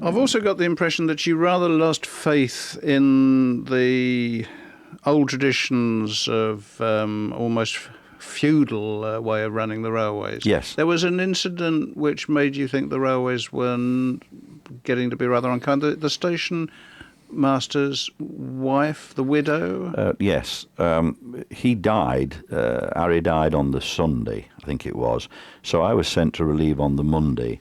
I've also got the impression that you rather lost faith in the old traditions of almost... feudal way of running the railways. Yes. There was an incident which made you think the railways were getting to be rather unkind. The station master's wife, the widow? Yes. He died. Harry died on the Sunday, I think it was. So I was sent to relieve on the Monday.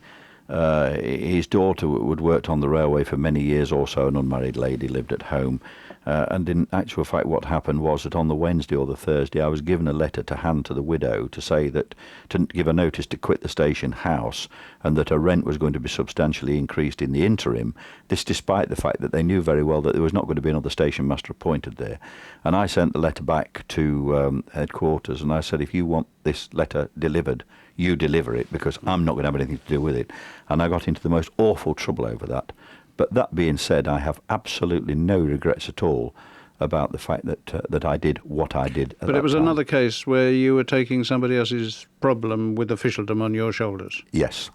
His daughter had worked on the railway for many years also, an unmarried lady, lived at home. And in actual fact, what happened was that on the Wednesday or the Thursday, I was given a letter to hand to the widow to say that, to give a notice to quit the station house, and that her rent was going to be substantially increased in the interim, this despite the fact that they knew very well that there was not going to be another station master appointed there. And I sent the letter back to headquarters, and I said, if you want this letter delivered, you deliver it, because I'm not going to have anything to do with it. And I got into the most awful trouble over that. But that being said, I have absolutely no regrets at all about the fact that I did what I did. But it was another case where you were taking somebody else's problem with officialdom on your shoulders. Yes.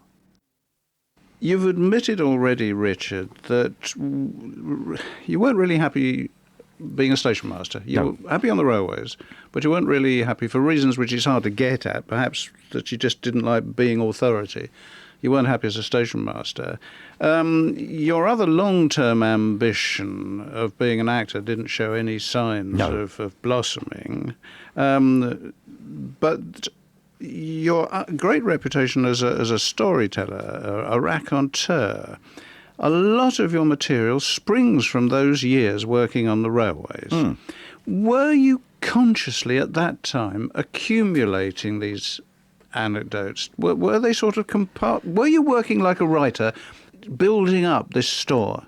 You've admitted already, Richard, that you weren't really happy being a station master. You were happy on the railways, but you weren't really happy for reasons which is hard to get at, perhaps that you just didn't like being authority. You weren't happy as a station master. Your other long-term ambition of being an actor didn't show any signs of blossoming. But your great reputation as a storyteller, a raconteur, a lot of your material springs from those years working on the railways. Were you consciously at that time accumulating these anecdotes? Were they sort of were you working like a writer, building up this store?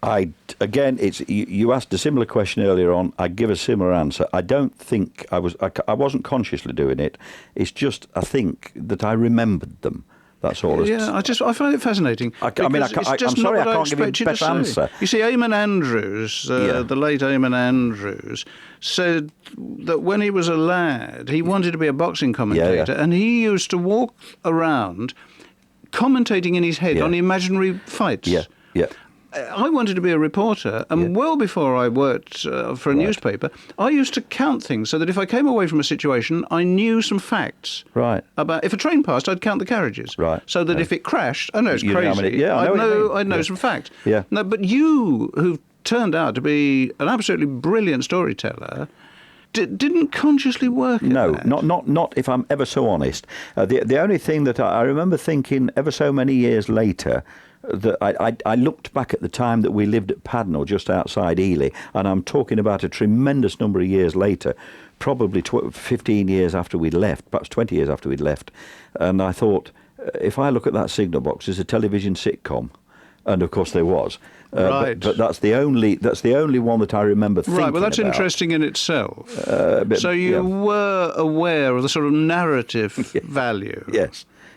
Again, you asked a similar question earlier on. I give a similar answer. I don't think I wasn't consciously doing it. It's just I think that I remembered them. That's all. Yeah, I find it fascinating. I'm sorry, I can't give you a better answer. You see, Eamon Andrews, the late Eamon Andrews, said that when he was a lad, he wanted to be a boxing commentator, and he used to walk around commentating in his head on imaginary fights. Yeah, yeah. I wanted to be a reporter, and well before I worked for a newspaper, I used to count things so that if I came away from a situation, I knew some facts. Right. About if a train passed, I'd count the carriages. Right. So that if it crashed, I know it's You know how crazy. many- yeah, I'd know some facts. Yeah. No, but you, who've turned out to be an absolutely brilliant storyteller, didn't consciously work at that. No, not if I'm ever so honest. The only thing that I remember thinking ever so many years later, that I looked back at the time that we lived at Padnell, just outside Ely, and I'm talking about a tremendous number of years later, probably 15 years after we'd left, perhaps 20 years after we'd left, and I thought, if I look at that signal box, there's a television sitcom. And of course there was, right. But that's the only one that I remember thinking Right, well that's about. interesting in itself. So you were aware of the sort of narrative value.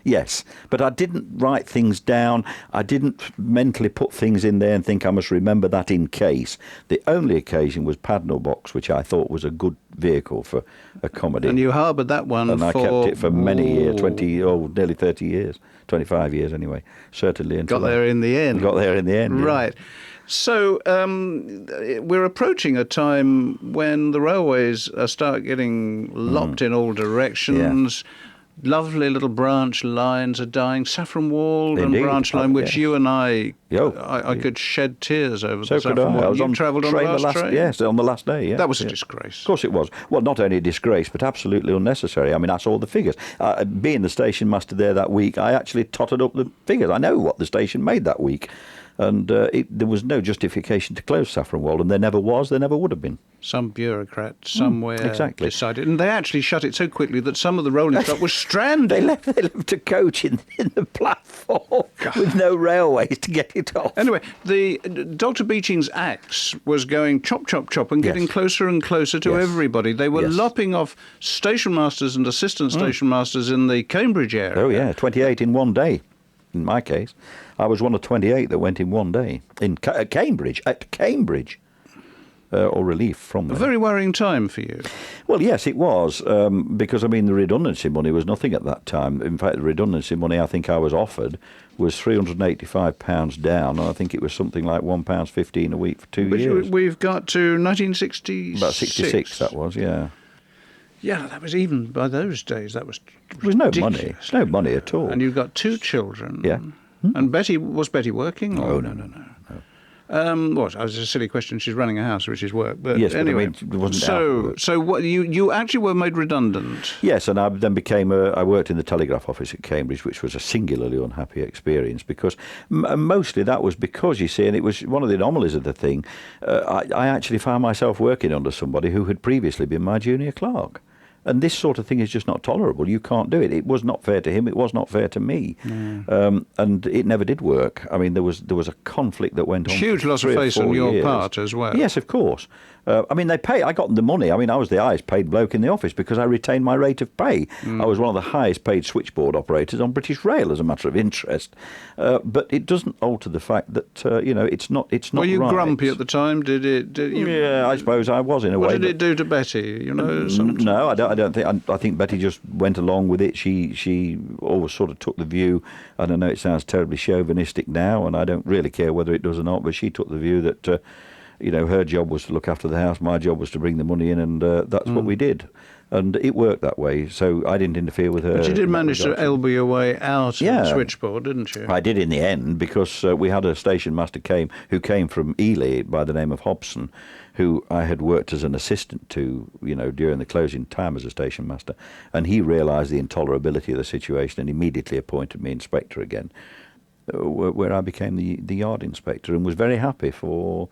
Yes, but I didn't write things down. I didn't mentally put things in there and think I must remember that in case. The only occasion was Padnell Box, which I thought was a good vehicle for a comedy. And you harboured that one and I kept it for many years, nearly 30 years, 25 years anyway, certainly. Got there in the end. Got there in the end, right. So we're approaching a time when the railways start getting lopped in all directions. Lovely little branch lines are dying. Saffron Wall and Branch Line, which you and I could shed tears over. So the could Saffron I. Wall. You travelled on the last train? Yes, on the last day, yeah. That was a disgrace. Of course it was. Well, not only a disgrace, but absolutely unnecessary. I mean, I saw the figures. Being the station master there that week, I actually totted up the figures. I know what the station made that week. And there was no justification to close Saffron Wall, and there never was, there never would have been. Some bureaucrat somewhere decided. And they actually shut it so quickly that some of the rolling stock was stranded. They left a coach in the platform with no railways to get it off. Anyway, the Dr. Beeching's axe was going chop, chop, chop and getting closer and closer to everybody. They were lopping off station masters and assistant station masters in the Cambridge area. Oh, yeah, 28 in one day, in my case. I was one of 28 that went in one day at Cambridge, or relief from there. A very worrying time for you. Well, yes, it was, because, I mean, the redundancy money was nothing at that time. In fact, the redundancy money I think I was offered was £385 down, and I think it was something like £1.15 a week for 2 years. We've got to 1966. About 66, that was, yeah. Yeah, that was even, by those days, that was There was no money. No money at all. And you've got 2 children. Yeah. And was Betty working? Oh, no. What? It was a silly question. She's running a house, which is work. But yes, anyway, but I mean, it wasn't so what? You actually were made redundant. Yes, and I then I worked in the telegraph office at Cambridge, which was a singularly unhappy experience because mostly that was because, you see, and it was one of the anomalies of the thing. I actually found myself working under somebody who had previously been my junior clerk. And this sort of thing is just not tolerable. You can't do it. It was not fair to him. It was not fair to me. And it never did work. I mean, there was a conflict that went on. Huge loss of face on your part as well. Yes, of course. I mean, I got the money. I mean, I was the highest paid bloke in the office because I retained my rate of pay. I was one of the highest paid switchboard operators on British Rail as a matter of interest. But it doesn't alter the fact that, it's not right. Were you grumpy at the time? Yeah, I suppose I was in a way. What did it do to Betty? No, I don't think. I think Betty just went along with it. She always sort of took the view, and I know it sounds terribly chauvinistic now, and I don't really care whether it does or not, but she took the view that, her job was to look after the house, my job was to bring the money in, and that's what we did. And it worked that way, so I didn't interfere with her. But you did manage to elbow your way out of the switchboard, didn't you? I did in the end, because we had a station master who came from Ely by the name of Hobson, who I had worked as an assistant to, during the closing time as a station master. And he realised the intolerability of the situation and immediately appointed me inspector again, where I became the yard inspector and was very happy for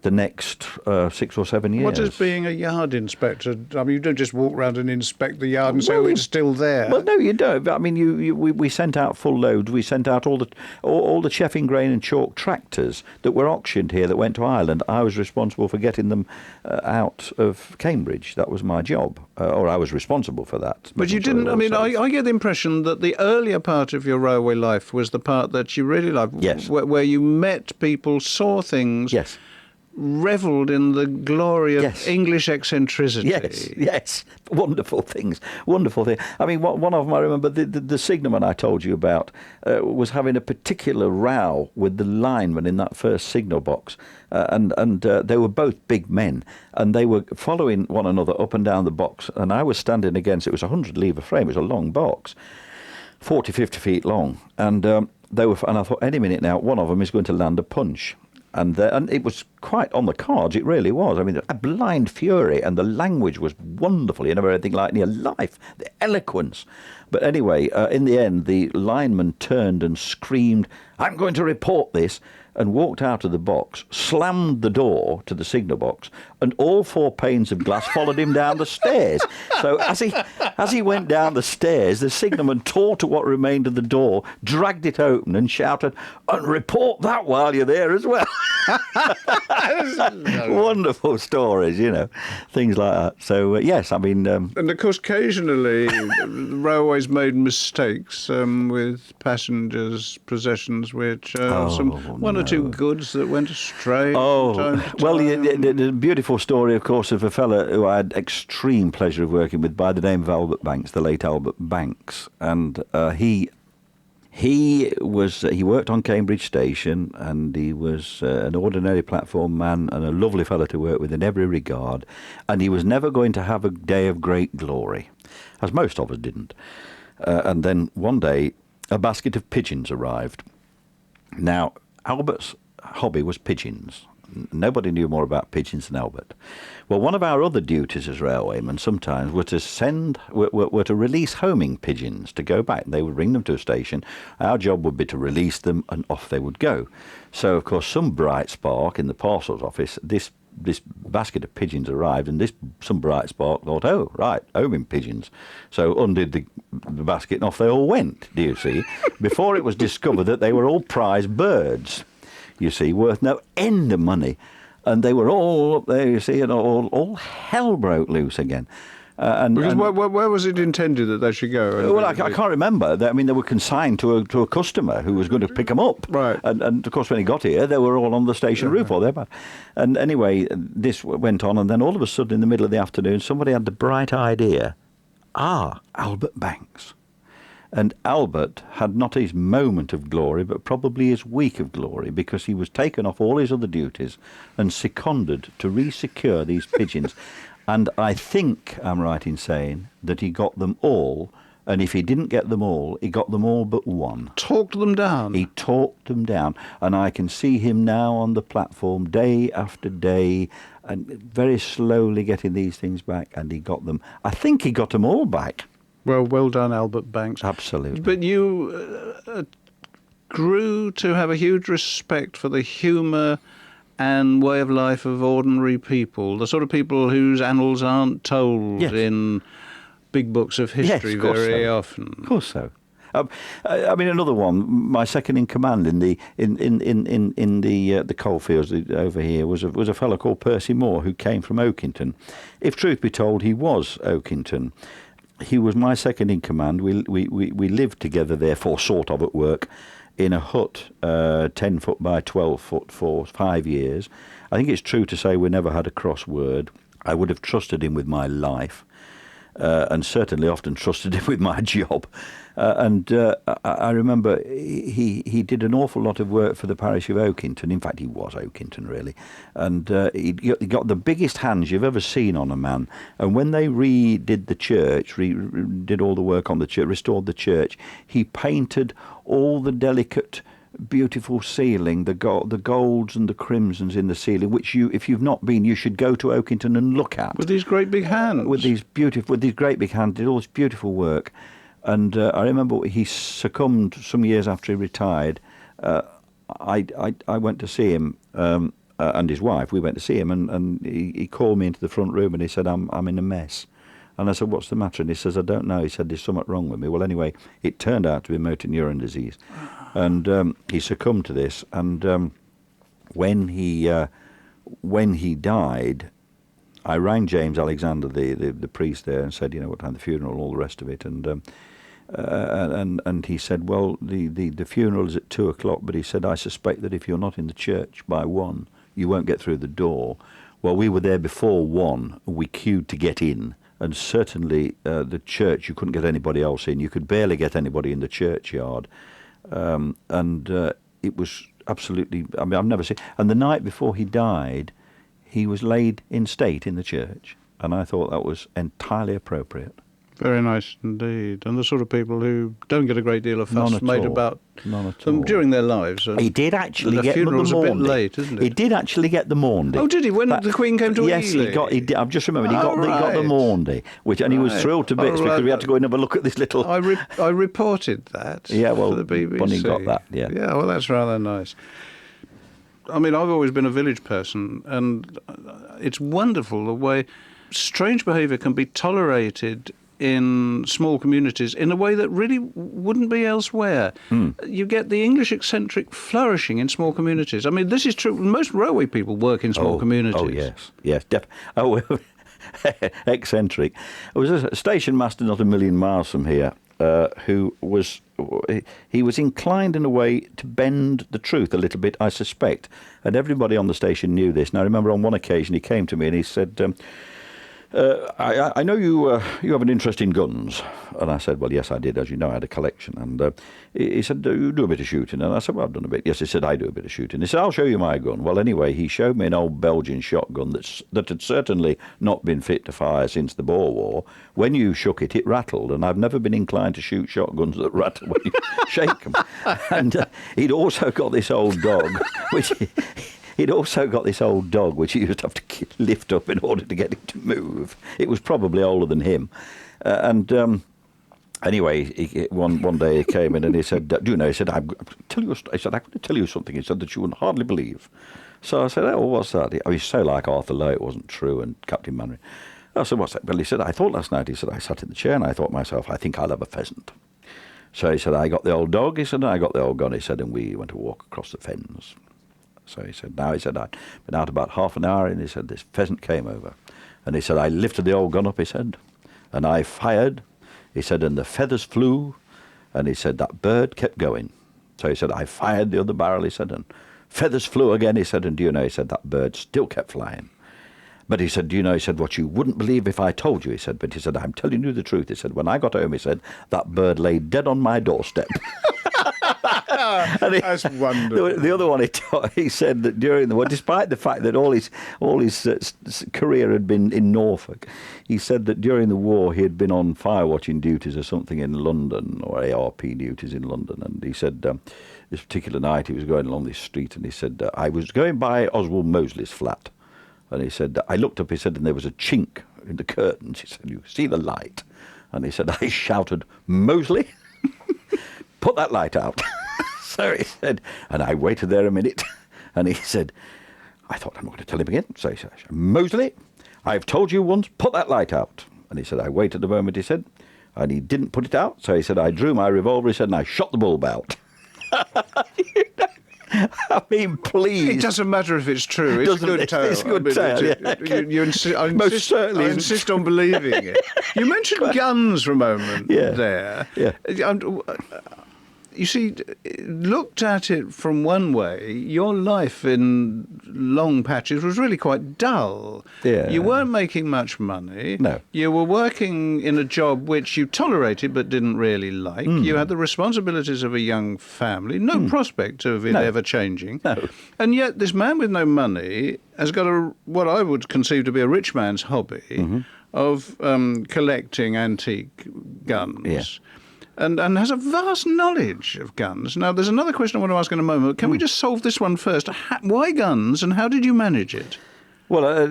the next 6 or 7 years. What is being a yard inspector? I mean, you don't just walk around and inspect the yard and say, "Oh, it's still there." Well, no, you don't. I mean, we sent out full loads. We sent out all the Sheffing grain and chalk tractors that were auctioned here that went to Ireland. I was responsible for getting them out of Cambridge. That was my job, or I was responsible for that. But you didn't. I mean, I get the impression that the earlier part of your railway life was the part that you really loved. Yes. Where you met people, saw things. Yes. Revelled in the glory of Yes. English eccentricity. Yes, wonderful things, wonderful things. I mean, one of them I remember, the signalman I told you about was having a particular row with the lineman in that first signal box, and they were both big men, and they were following one another up and down the box, and I was standing against, it was a 100-lever frame, it was a long box, 40, 50 feet long, and they were, and I thought, any minute now, one of them is going to land a punch. And it was quite on the cards, it really was. I mean, a blind fury, and the language was wonderful. You never heard anything like it in your life, the eloquence. But anyway, in the end, the lineman turned and screamed, "I'm going to report this," and walked out of the box, slammed the door to the signal box, and all 4 panes of glass followed him down the stairs. So as he went down the stairs, the signalman tore to what remained of the door, dragged it open and shouted, "And report that while you're there as well." Wonderful stories, things like that. So, yes, I mean... And, of course, occasionally railways made mistakes with passengers' possessions, which one or two goods that went astray. Oh, from time to well, time. the beautiful story, of course, of a fella who I had extreme pleasure of working with by the name of Albert Banks, the late Albert Banks. And he worked on Cambridge Station, and he was an ordinary platform man and a lovely fellow to work with in every regard. And he was never going to have a day of great glory, as most of us didn't. And then one day, a basket of pigeons arrived. Now, Albert's hobby was pigeons. Nobody knew more about pigeons than Albert. Well, one of our other duties as railwaymen sometimes were to release homing pigeons to go back. They would bring them to a station. Our job would be to release them, and off they would go. So, of course, some bright spark in the parcels office, this basket of pigeons arrived, and some bright spark thought, "Oh, right, homing pigeons." So undid the basket, and off they all went, do you see? Before it was discovered that they were all prize birds, you see, worth no end of money. And they were all up there, you see, and all hell broke loose again. Because where was it intended that they should go? Well, I can't remember. I mean, they were consigned to a customer who was going to pick them up. Right. And of course, when he got here, they were all on the station roof. Or there. And anyway, this went on, and then all of a sudden, in the middle of the afternoon, somebody had the bright idea. Albert Banks. And Albert had not his moment of glory, but probably his week of glory, because he was taken off all his other duties and seconded to re-secure these pigeons. And I think I'm right in saying that he got them all, and if he didn't get them all, he got them all but one. Talked them down? He talked them down, and I can see him now on the platform day after day, and very slowly getting these things back, and he got them. I think he got them all back. Well done, Albert Banks. Absolutely. But you grew to have a huge respect for the humour and way of life of ordinary people, the sort of people whose annals aren't told in big books of history very often. Of course so. I mean, another one. My second in command in the coalfields over here was a fellow called Percy Moore, who came from Oakington. If truth be told, he was Oakington. He was my second in command. We lived together, therefore, sort of at work, in a hut, 10 foot by 12 foot for 5 years. I think it's true to say we never had a cross word. I would have trusted him with my life, and certainly often trusted him with my job. I remember he did an awful lot of work for the parish of Oakington. In fact, he was Oakington, really. And he got the biggest hands you've ever seen on a man. And when they redid the church, did all the work on the church, restored the church, he painted all the delicate, beautiful ceiling, the golds and the crimsons in the ceiling, which if you've not been, you should go to Oakington and look at. With these great big hands. With these great big hands, did all this beautiful work. And I remember he succumbed some years after he retired. I went to see him, and his wife, we went to see him, and he called me into the front room and he said, I'm in a mess. And I said, what's the matter? And he says, I don't know. He said, there's something wrong with me. Well, anyway, it turned out to be motor neuron disease. And he succumbed to this. And when he died, I rang James Alexander, the priest there, and said, what time the funeral and all the rest of it. And he said, well, the funeral is at 2:00, but he said, I suspect that if you're not in the church by 1, you won't get through the door. Well, we were there before 1. We queued to get in. And certainly the church, you couldn't get anybody else in. You could barely get anybody in the churchyard. It was absolutely, I've never seen. And the night before he died, he was laid in state in the church. And I thought that was entirely appropriate. Very nice indeed. And the sort of people who don't get a great deal of fuss made about them during their lives. He did actually get the funeral's Maundy. a bit late, isn't it? He did actually get the Maundy. Oh, did he? When the Queen came to Yes, Ely? he did. I've just remembered. He got the Maundy, and he was thrilled to bits because we had to go and have a look at this little... I reported that for the BBC. Bunny got that, yeah. Yeah, well, that's rather nice. I mean, I've always been a village person, and it's wonderful the way strange behaviour can be tolerated in small communities in a way that really wouldn't be elsewhere. You get the English eccentric flourishing in small communities. I mean, this is true. Most railway people work in small communities. Oh, yes. Eccentric. There was a station master not a million miles from here who was... He was inclined in a way to bend the truth a little bit, I suspect. And everybody on the station knew this. And I remember on one occasion he came to me and he said... I know you have an interest in guns. And I said, well, yes, I did. As you know, I had a collection. And he said, do you do a bit of shooting? And I said, well, I've done a bit. Yes, he said, I do a bit of shooting. He said, I'll show you my gun. Well, anyway, he showed me an old Belgian shotgun that had certainly not been fit to fire since the Boer War. When you shook it, it rattled. And I've never been inclined to shoot shotguns that rattle when you shake them. And he'd also got this old dog, which... He'd also got this old dog, which he used to have to lift up in order to get it to move. It was probably older than him. Anyway, one day he came in and he said, do you know, he said, I'm going to tell you something. He said that you wouldn't hardly believe. So I said, oh, what's that? He's so like Arthur Lowe, it wasn't true, and Captain Manring. I said, what's that? Well, he said, I thought last night, he said, I sat in the chair and I thought to myself, I think I'll have a pheasant. So he said, I got the old dog, he said, and I got the old gun, he said, and we went to walk across the fens. So he said, I'd been out about half an hour, and he said, this pheasant came over. And he said, I lifted the old gun up, he said, and I fired. He said, and the feathers flew, and he said, that bird kept going. So he said, I fired the other barrel, he said, and feathers flew again, he said, and do you know, he said, that bird still kept flying. But he said, do you know, he said, what you wouldn't believe if I told you, he said, but he said, I'm telling you the truth. He said, when I got home, he said, that bird lay dead on my doorstep. That's wonderful. The other one, he said that during the war, despite the fact that all his career had been in Norfolk, he said that during the war he had been on fire watching duties or something in London, or ARP duties in London, and he said this particular night he was going along this street, and he said, I was going by Oswald Mosley's flat, and he said, I looked up, he said, and there was a chink in the curtains. He said, you see the light? And he said, I shouted, Mosley, put that light out. So he said, and I waited there a minute, and he said, I thought, I'm not going to tell him again. So he said, Mosley, I've told you once, put that light out. And he said, I waited a moment, he said, and he didn't put it out. So he said, I drew my revolver, he said, and I shot the bulb out. I mean, please. It doesn't matter if it's true. It's a good tale. It's a good tale. I Most certainly. I insist on believing it. You mentioned guns for a moment there. Yeah. You see, looked at it from one way, your life in long patches was really quite dull. Yeah. You weren't making much money. No. You were working in a job which you tolerated but didn't really like. You had the responsibilities of a young family, no prospect of it ever changing. No. And yet this man with no money has got what I would conceive to be a rich man's hobby of collecting antique guns. Yeah. And has a vast knowledge of guns. Now, there's another question I want to ask in a moment. Can we just solve this one first? Why guns, and how did you manage it? Well,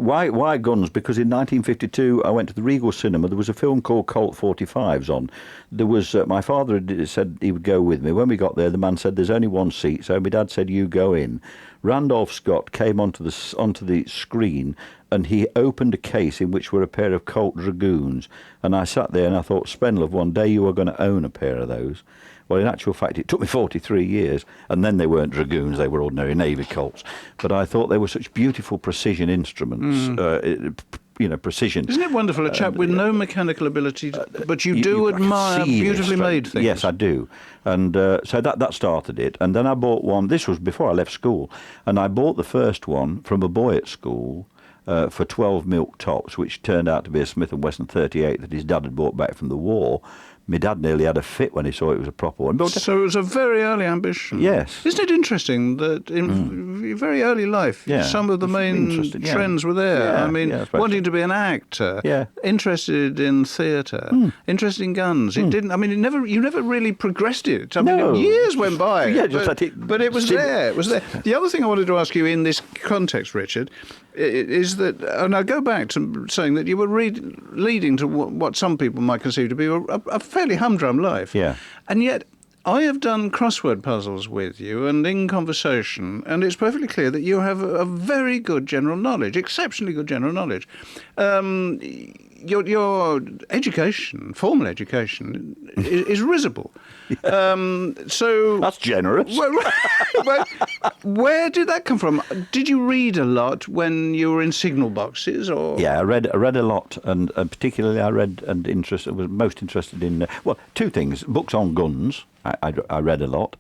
why guns? Because in 1952, I went to the Regal Cinema. There was a film called Colt 45s on. There was my father said he would go with me. When we got there, the man said, there's only one seat. So my dad said, you go in. Randolph Scott came onto the screen, and he opened a case in which were a pair of Colt Dragoons. And I sat there and I thought, Spenlove, one day you are going to own a pair of those. Well, in actual fact, it took me 43 years, and then they weren't Dragoons, they were ordinary Navy Colts. But I thought they were such beautiful precision instruments, precision. Isn't it wonderful, a chap with no mechanical ability, but you do admire beautifully made things? Yes, I do. And so that started it. And then I bought one, this was before I left school, and I bought the first one from a boy at school for 12 milk tops, which turned out to be a Smith & Wesson 38 that his dad had brought back from the war. My dad nearly had a fit when he saw it was a proper one. But so it was a very early ambition. Yes. Isn't it interesting that in very early life, some of the main trends were there? Yeah, I mean, wanting to be an actor, interested in theatre, interested in guns. It didn't. I mean, you never really progressed it. I mean, years went by. Yeah, but it was there. It was there. The other thing I wanted to ask you in this context, Richard, is that, and I go back to saying that you were leading to what some people might conceive to be a fairly humdrum life. Yeah. And yet, I have done crossword puzzles with you and in conversation, and it's perfectly clear that you have a very good general knowledge, exceptionally good general knowledge. Your education, formal education, is risible. So that's generous. Where did that come from? Did you read a lot when you were in signal boxes, or? Yeah, I read a lot, and particularly I read and was most interested in two things: books on guns. I read a lot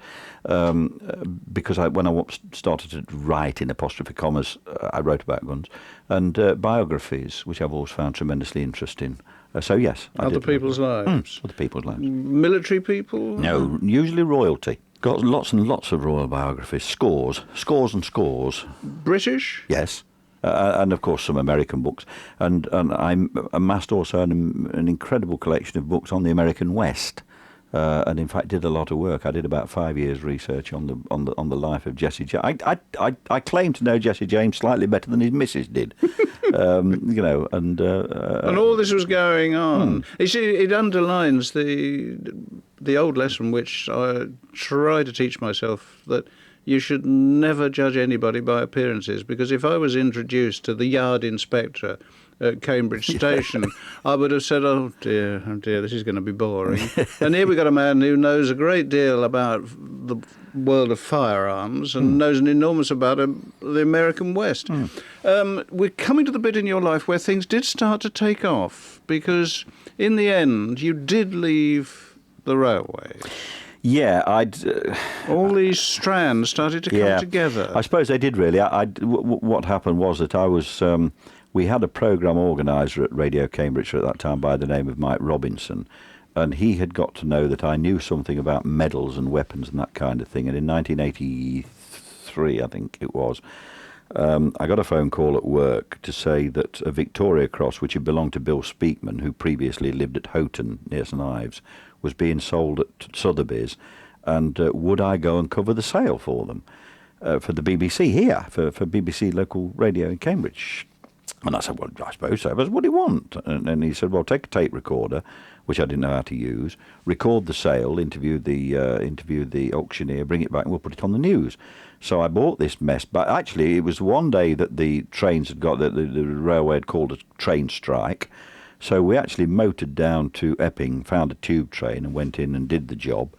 because when I started to write in apostrophe commas, I wrote about guns, and biographies, which I've always found tremendously interesting. So yes, other people's lives. Other people's lives. Military people? No, usually royalty. Got lots and lots of royal biographies, scores and scores. British? Yes. And of course some American books, and I amassed also an incredible collection of books on the American West. And in fact, did a lot of work. I did about 5 years research on the life of Jesse James. I claim to know Jesse James slightly better than his missus did, and all this was going on. You see, it underlines the old lesson which I try to teach myself, that you should never judge anybody by appearances, because if I was introduced to the yard inspector at Cambridge Station, I would have said, oh dear, this is going to be boring. And here we've got a man who knows a great deal about the world of firearms and knows an enormous about the American West. We're coming to the bit in your life where things did start to take off, because in the end you did leave the railway. Yeah, all these strands started to come together. I suppose they did really. What happened was that I was... we had a programme organiser at Radio Cambridgeshire at that time by the name of Mike Robinson, and he had got to know that I knew something about medals and weapons and that kind of thing. And in 1983, I think it was, I got a phone call at work to say that a Victoria Cross, which had belonged to Bill Speakman, who previously lived at Houghton near St Ives, was being sold at Sotheby's, and would I go and cover the sale for them, for the BBC here, for BBC local radio in Cambridge. And I said, well, I suppose so. But what do you want? And he said, well, take a tape recorder, which I didn't know how to use, record the sale, interview the auctioneer, bring it back, and we'll put it on the news. So I bought this mess. But actually, it was one day that the trains had got, the railway had called a train strike. So we actually motored down to Epping, found a tube train, and went in and did the job.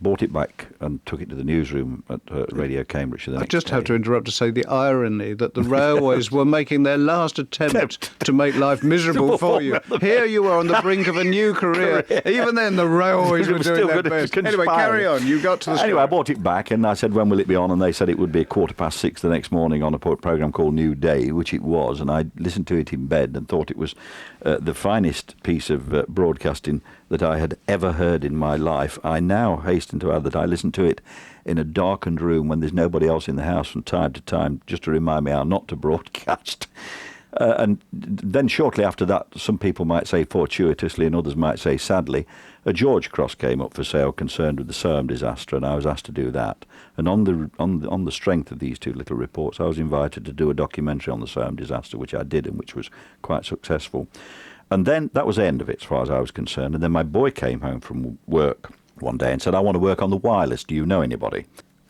Bought it back and took it to the newsroom at Radio Cambridge. I just have to interrupt to say the irony that the railways were making their last attempt to make life miserable for you. Here you are on the brink of a new career. Even then, the railways were doing their best. Anyway, carry on. You got to the story. Anyway, I bought it back and I said, when will it be on? And they said it would be 6:15 the next morning on a programme called New Day, which it was. And I listened to it in bed and thought it was the finest piece of broadcasting that I had ever heard in my life. I now hasten to add that I listened to it in a darkened room when there's nobody else in the house from time to time, just to remind me how not to broadcast. And then shortly after that, some people might say fortuitously and others might say sadly, a George Cross came up for sale concerned with the Soham disaster, and I was asked to do that. And on the strength of these two little reports, I was invited to do a documentary on the Soham disaster, which I did and which was quite successful. And then that was the end of it as far as I was concerned. And then my boy came home from work one day and said, I want to work on the wireless. Do you know anybody?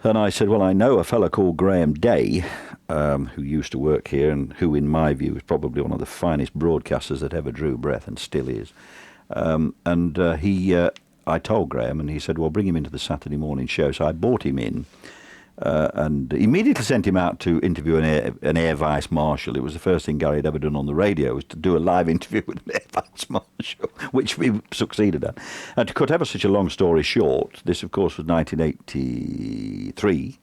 And I said, well, I know a fella called Graham Day, who used to work here and who, in my view, is probably one of the finest broadcasters that ever drew breath and still is. I told Graham, and he said, well, bring him into the Saturday morning show. So I brought him in and immediately sent him out to interview an Air Vice Marshal. It was the first thing Gary had ever done on the radio, was to do a live interview with an Air Vice Marshal, which we succeeded at. And to cut ever such a long story short, this, of course, was 1983.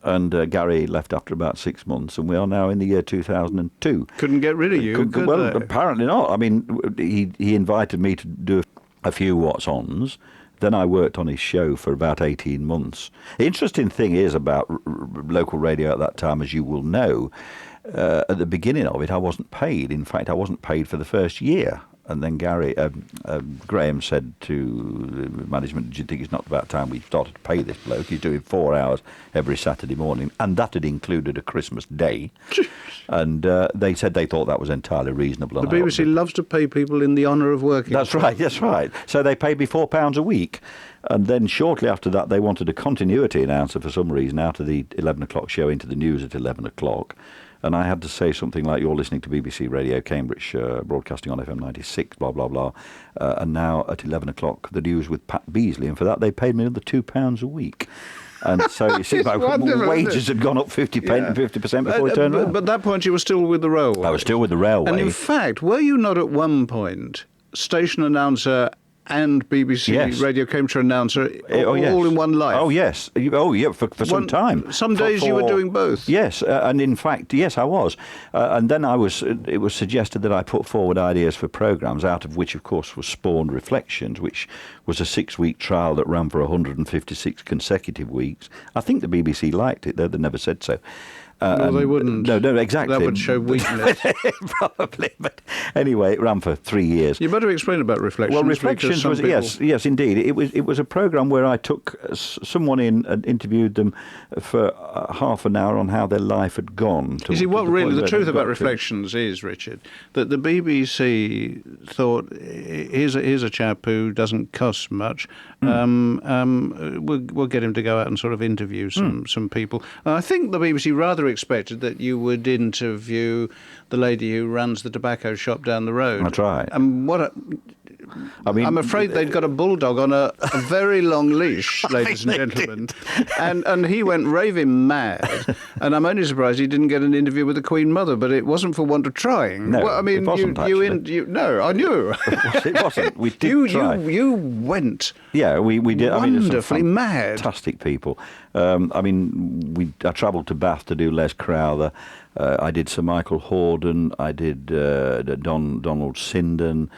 And Gary left after about 6 months, and we are now in the year 2002. Couldn't get rid of you, could well, they? Apparently not. I mean, he invited me to do a few What's-Ons. Then I worked on his show for about 18 months. The interesting thing is about local radio at that time, as you will know, at the beginning of it, I wasn't paid. In fact, I wasn't paid for the first year. And then Graham said to the management, do you think it's not about time we started to pay this bloke? He's doing 4 hours every Saturday morning. And that had included a Christmas day. And they said they thought that was entirely reasonable. The BBC loves to pay people in the honour of working. That's right. So they paid me £4 a week. And then shortly after that, they wanted a continuity announcer for some reason out of the 11 o'clock show into the news at 11 o'clock. And I had to say something like, you're listening to BBC Radio Cambridgeshire, broadcasting on FM 96, blah, blah, blah. And now at 11 o'clock, the news with Pat Beasley. And for that, they paid me another £2 a week. And so you see, my wages had gone up 50% before it turned around. But at that point, you were still with the railway. I was still with the railway. And in fact, were you not at one point station announcer and BBC Radio Cambridgeshire announcer all in one life? Oh, yes. Oh, yeah, for some time. Some days you were doing both. Yes, and in fact, yes, I was. And then it was suggested that I put forward ideas for programmes, out of which, of course, was spawned Reflections, which was a 6-week trial that ran for 156 consecutive weeks. I think the BBC liked it, though they never said so. No, they wouldn't. No, exactly. That would show weakness. Probably. But anyway, it ran for 3 years. You better explain about Reflections. Well, Reflections was, yes, indeed. It was a programme where I took someone in and interviewed them for half an hour on how their life had gone. You see, what really, the truth about Reflections is, Richard, that the BBC thought, here's a chap who doesn't cuss much. We'll get him to go out and sort of interview some people. I think the BBC rather expected that you would interview the lady who runs the tobacco shop down the road. That's right. And I'm afraid they'd got a bulldog on a very long leash, ladies and gentlemen. And he went raving mad. And I'm only surprised he didn't get an interview with the Queen Mother, but it wasn't for want of trying. No, well, I mean, it wasn't, no, I knew. It wasn't. We did try. You went. Yeah, we did. Wonderfully mad. Fantastic people. I travelled to Bath to do Les Crowther. I did Sir Michael Hordern. I did Donald Sinden,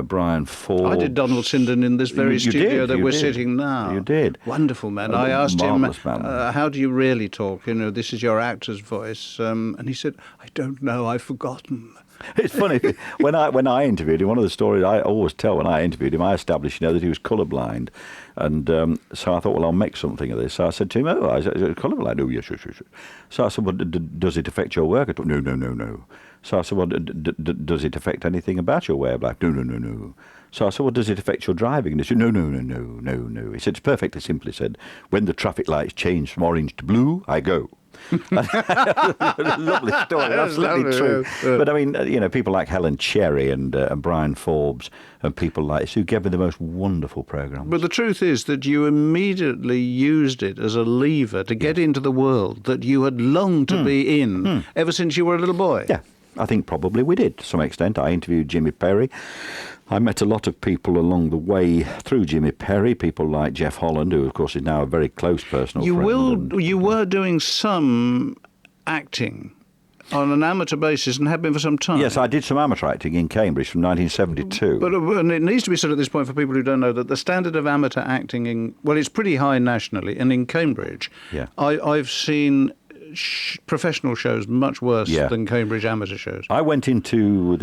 Brian Forbes. I did Donald Sinden in this very studio that we're sitting now. You did. Wonderful man. I asked him, how do you really talk? You know, this is your actor's voice. And he said, I don't know, I've forgotten. It's funny, when I interviewed him, one of the stories I always tell when I interviewed him, I established, that he was colourblind. And so I thought, well, I'll make something of this. So I said to him, I said, colourblind? Oh, yes, sure. So I said, well, does it affect your work? I thought, no. So I said, well, does it affect anything about your way of life? No. So I said, well, does it affect your driving? And he said, no. He said, it's perfectly simple. He said, when the traffic lights change from orange to blue, I go. Lovely story, absolutely true. But I mean, people like Helen Cherry and Brian Forbes and people like this who gave me the most wonderful programmes. But the truth is that you immediately used it as a lever to get into the world that you had longed to be in ever since you were a little boy. Yeah, I think probably we did to some extent. I interviewed Jimmy Perry. I met a lot of people along the way through Jimmy Perry, people like Jeff Holland, who, of course, is now a very close personal friend. You were doing some acting on an amateur basis and have been for some time. Yes, I did some amateur acting in Cambridge from 1972. But and it needs to be said at this point for people who don't know that the standard of amateur acting it's pretty high nationally, and in Cambridge, I've seen professional shows much worse than Cambridge amateur shows. I went into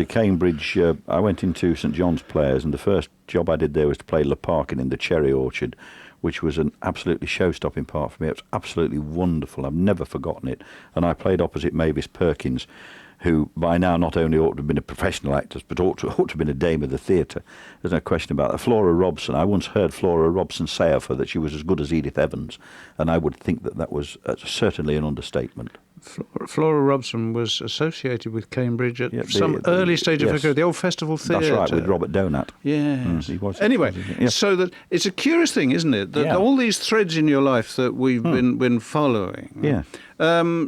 St John's Players, and the first job I did there was to play Leparkin in the Cherry Orchard, which was an absolutely show-stopping part for me. It was absolutely wonderful. I've never forgotten it. And I played opposite Mavis Perkins, who by now not only ought to have been a professional actress, but ought to have been a dame of the theatre. There's no question about that. Flora Robson, I once heard Flora Robson say of her that she was as good as Edith Evans, and I would think that was certainly an understatement. Flora Robson was associated with Cambridge at some early stage of her career, the old Festival Theatre. That's right, with Robert Donat. Yes. He was. Anyway, Yes. so that it's a curious thing, isn't it? That all these threads in your life that we've been following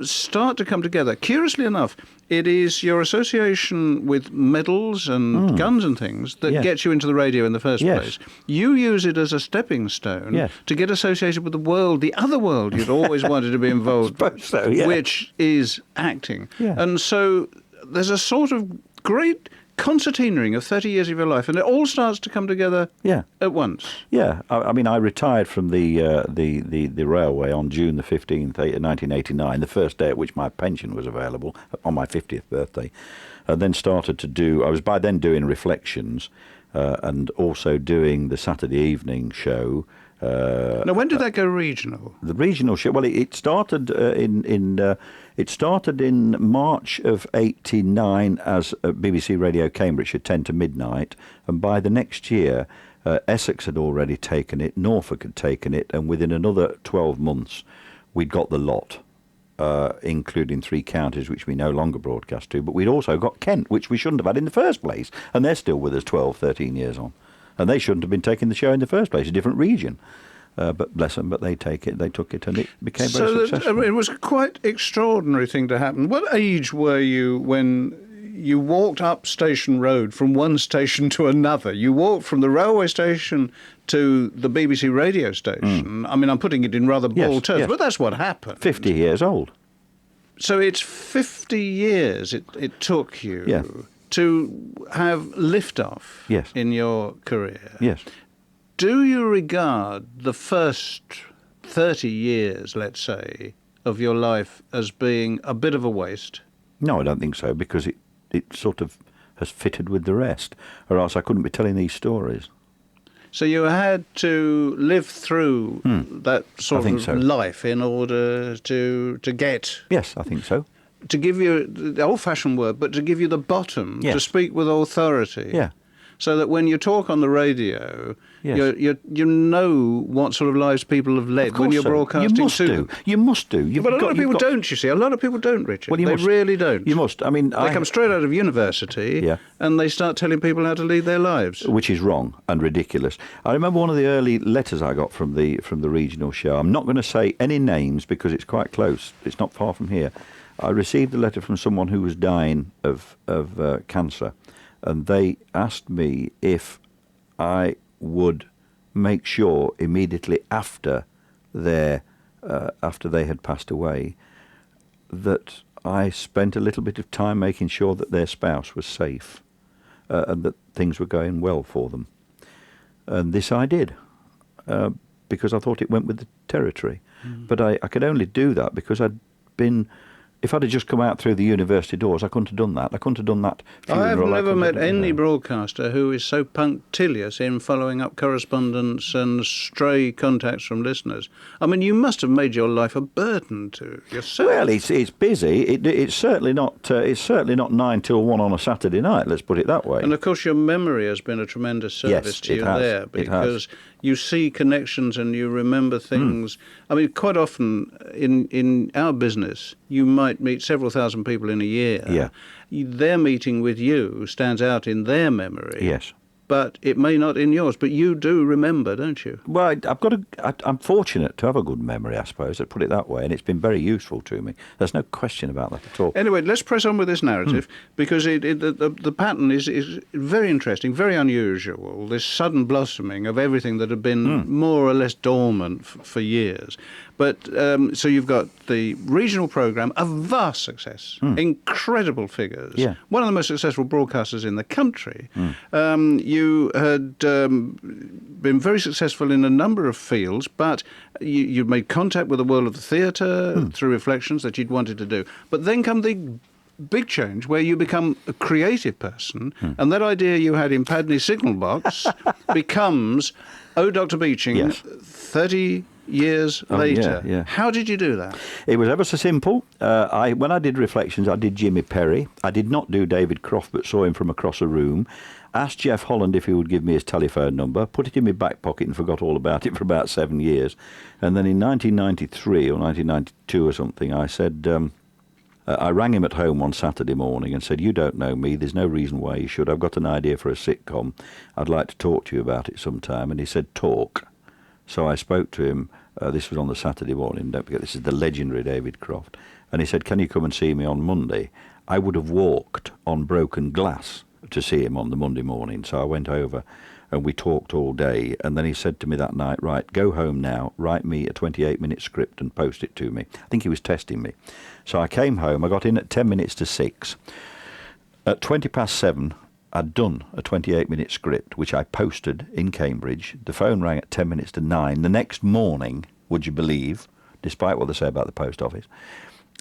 start to come together. Curiously enough, it is your association with medals and guns and things that gets you into the radio in the first place. You use it as a stepping stone to get associated with the world, the other world you'd always wanted to be involved with, which is acting. Yeah. And so there's a sort of great concertinaing of 30 years of your life, and it all starts to come together at once. Yeah, I mean, I retired from the railway on June the 15th, 1989, the first day at which my pension was available, on my 50th birthday, and then started to do, I was by then doing Reflections and also doing the Saturday evening show. Now, when did that go regional? The regional show, well, it started it started in March of '89 as BBC Radio Cambridgeshire 10 to midnight, and by the next year, Essex had already taken it, Norfolk had taken it, and within another 12 months, we'd got the lot, including 3 counties which we no longer broadcast to, but we'd also got Kent, which we shouldn't have had in the first place, and they're still with us 12, 13 years on. And they shouldn't have been taking the show in the first place, a different region. But bless them, but they took it, and it became very successful. It was a quite extraordinary thing to happen. What age were you when you walked up Station Road from one station to another? You walked from the railway station to the BBC radio station. I mean, I'm putting it in rather bald terms, but that's what happened. 50 years old. So it's 50 years it took you to have liftoff in your career. Yes. Do you regard the first 30 years, let's say, of your life as being a bit of a waste? No, I don't think so, because it sort of has fitted with the rest, or else I couldn't be telling these stories. So you had to live through that sort of life in order to get... Yes, I think so. To give you the old-fashioned word, but to give you the bottom, to speak with authority. Yeah. So that when you talk on the radio, you know what sort of lives people have led when you're broadcasting to them. You must do. But a lot of people don't, you see. A lot of people don't, Richard. Well, they really don't. You must. I mean, they come straight out of university and they start telling people how to lead their lives. Which is wrong and ridiculous. I remember one of the early letters I got from the regional show. I'm not going to say any names because it's quite close. It's not far from here. I received a letter from someone who was dying of cancer, and they asked me if I would make sure immediately after they had passed away that I spent a little bit of time making sure that their spouse was safe and that things were going well for them. And this I did because I thought it went with the territory. But I could only do that because I'd been... If I'd have just come out through the university doors, I couldn't have done that. I couldn't have done that funeral. I have never met any broadcaster who is so punctilious in following up correspondence and stray contacts from listeners. I mean, you must have made your life a burden to yourself. Well, it's busy. It's certainly not 9 till 1 on a Saturday night. Let's put it that way. And of course, your memory has been a tremendous service to you there, because you see connections and you remember things. I mean, quite often in our business, you might meet several thousand people in a year. Yeah. Their meeting with you stands out in their memory. Yes. But it may not in yours. But you do remember, don't you? Well, I'm fortunate to have a good memory, I suppose. I'd put it that way, and it's been very useful to me. There's no question about that at all. Anyway, let's press on with this narrative because the pattern is very interesting, very unusual. This sudden blossoming of everything that had been more or less dormant for years. But so you've got the regional programme, a vast success, incredible figures. Yeah. One of the most successful broadcasters in the country. You had been very successful in a number of fields, but you made contact with the world of the theatre through Reflections that you'd wanted to do. But then come the big change where you become a creative person, and that idea you had in Padney's Signal Box becomes, Oh, Dr. Beeching, 30 years later. Yeah. How did you do that? It was ever so simple. When I did Reflections, I did Jimmy Perry. I did not do David Croft, but saw him from across a room. Asked Jeff Holland if he would give me his telephone number. Put it in my back pocket and forgot all about it for about 7 years. And then in 1993 or 1992 or something, I said... I rang him at home one Saturday morning and said, "You don't know me. There's no reason why you should. I've got an idea for a sitcom. I'd like to talk to you about it sometime." And he said, "Talk." So I spoke to him. This was on the Saturday morning. Don't forget, this is the legendary David Croft. And he said, "Can you come and see me on Monday?" I would have walked on broken glass to see him on the Monday morning. So I went over and we talked all day. And then he said to me that night, "Right, go home now, write me a 28-minute script and post it to me." I think he was testing me. So I came home. I got in at 10 minutes to 6. At 20 past 7, I'd done a 28-minute script, which I posted in Cambridge. The phone rang at 10 minutes to 9. The next morning, would you believe, despite what they say about the post office,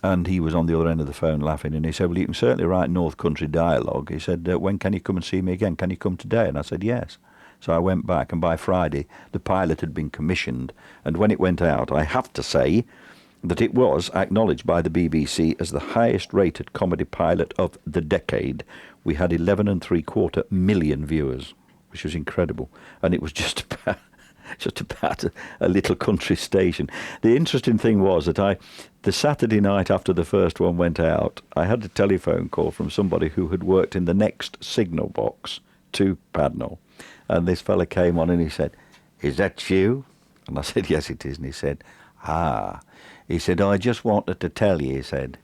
and he was on the other end of the phone laughing, and he said, "Well, you can certainly write North Country dialogue." He said, "When can you come and see me again? Can you come today?" And I said, "Yes." So I went back, and by Friday, the pilot had been commissioned. And when it went out, I have to say that it was acknowledged by the BBC as the highest-rated comedy pilot of the decade. We had 11.75 million viewers, which was incredible. And it was just about a little country station. The interesting thing was that the Saturday night after the first one went out, I had a telephone call from somebody who had worked in the next signal box to Padnell. And this fella came on and he said, "Is that you?" And I said, "Yes, it is." And he said, "Ah." He said, "I just wanted to tell you," he said,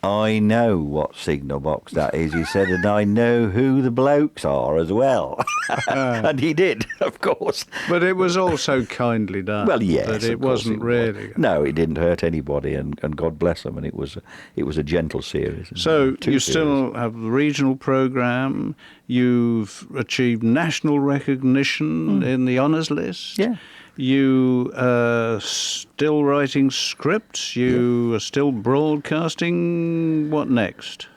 "I know what signal box that is," he said, "and I know who the blokes are as well." And he did, of course. But it was also kindly done. Well, yes. But it wasn't really. No, it didn't hurt anybody, and God bless them. And it was a gentle series. So you still have the regional programme. You've achieved national recognition in the honours list. Yeah. You are still writing scripts. You are still broadcasting. What next?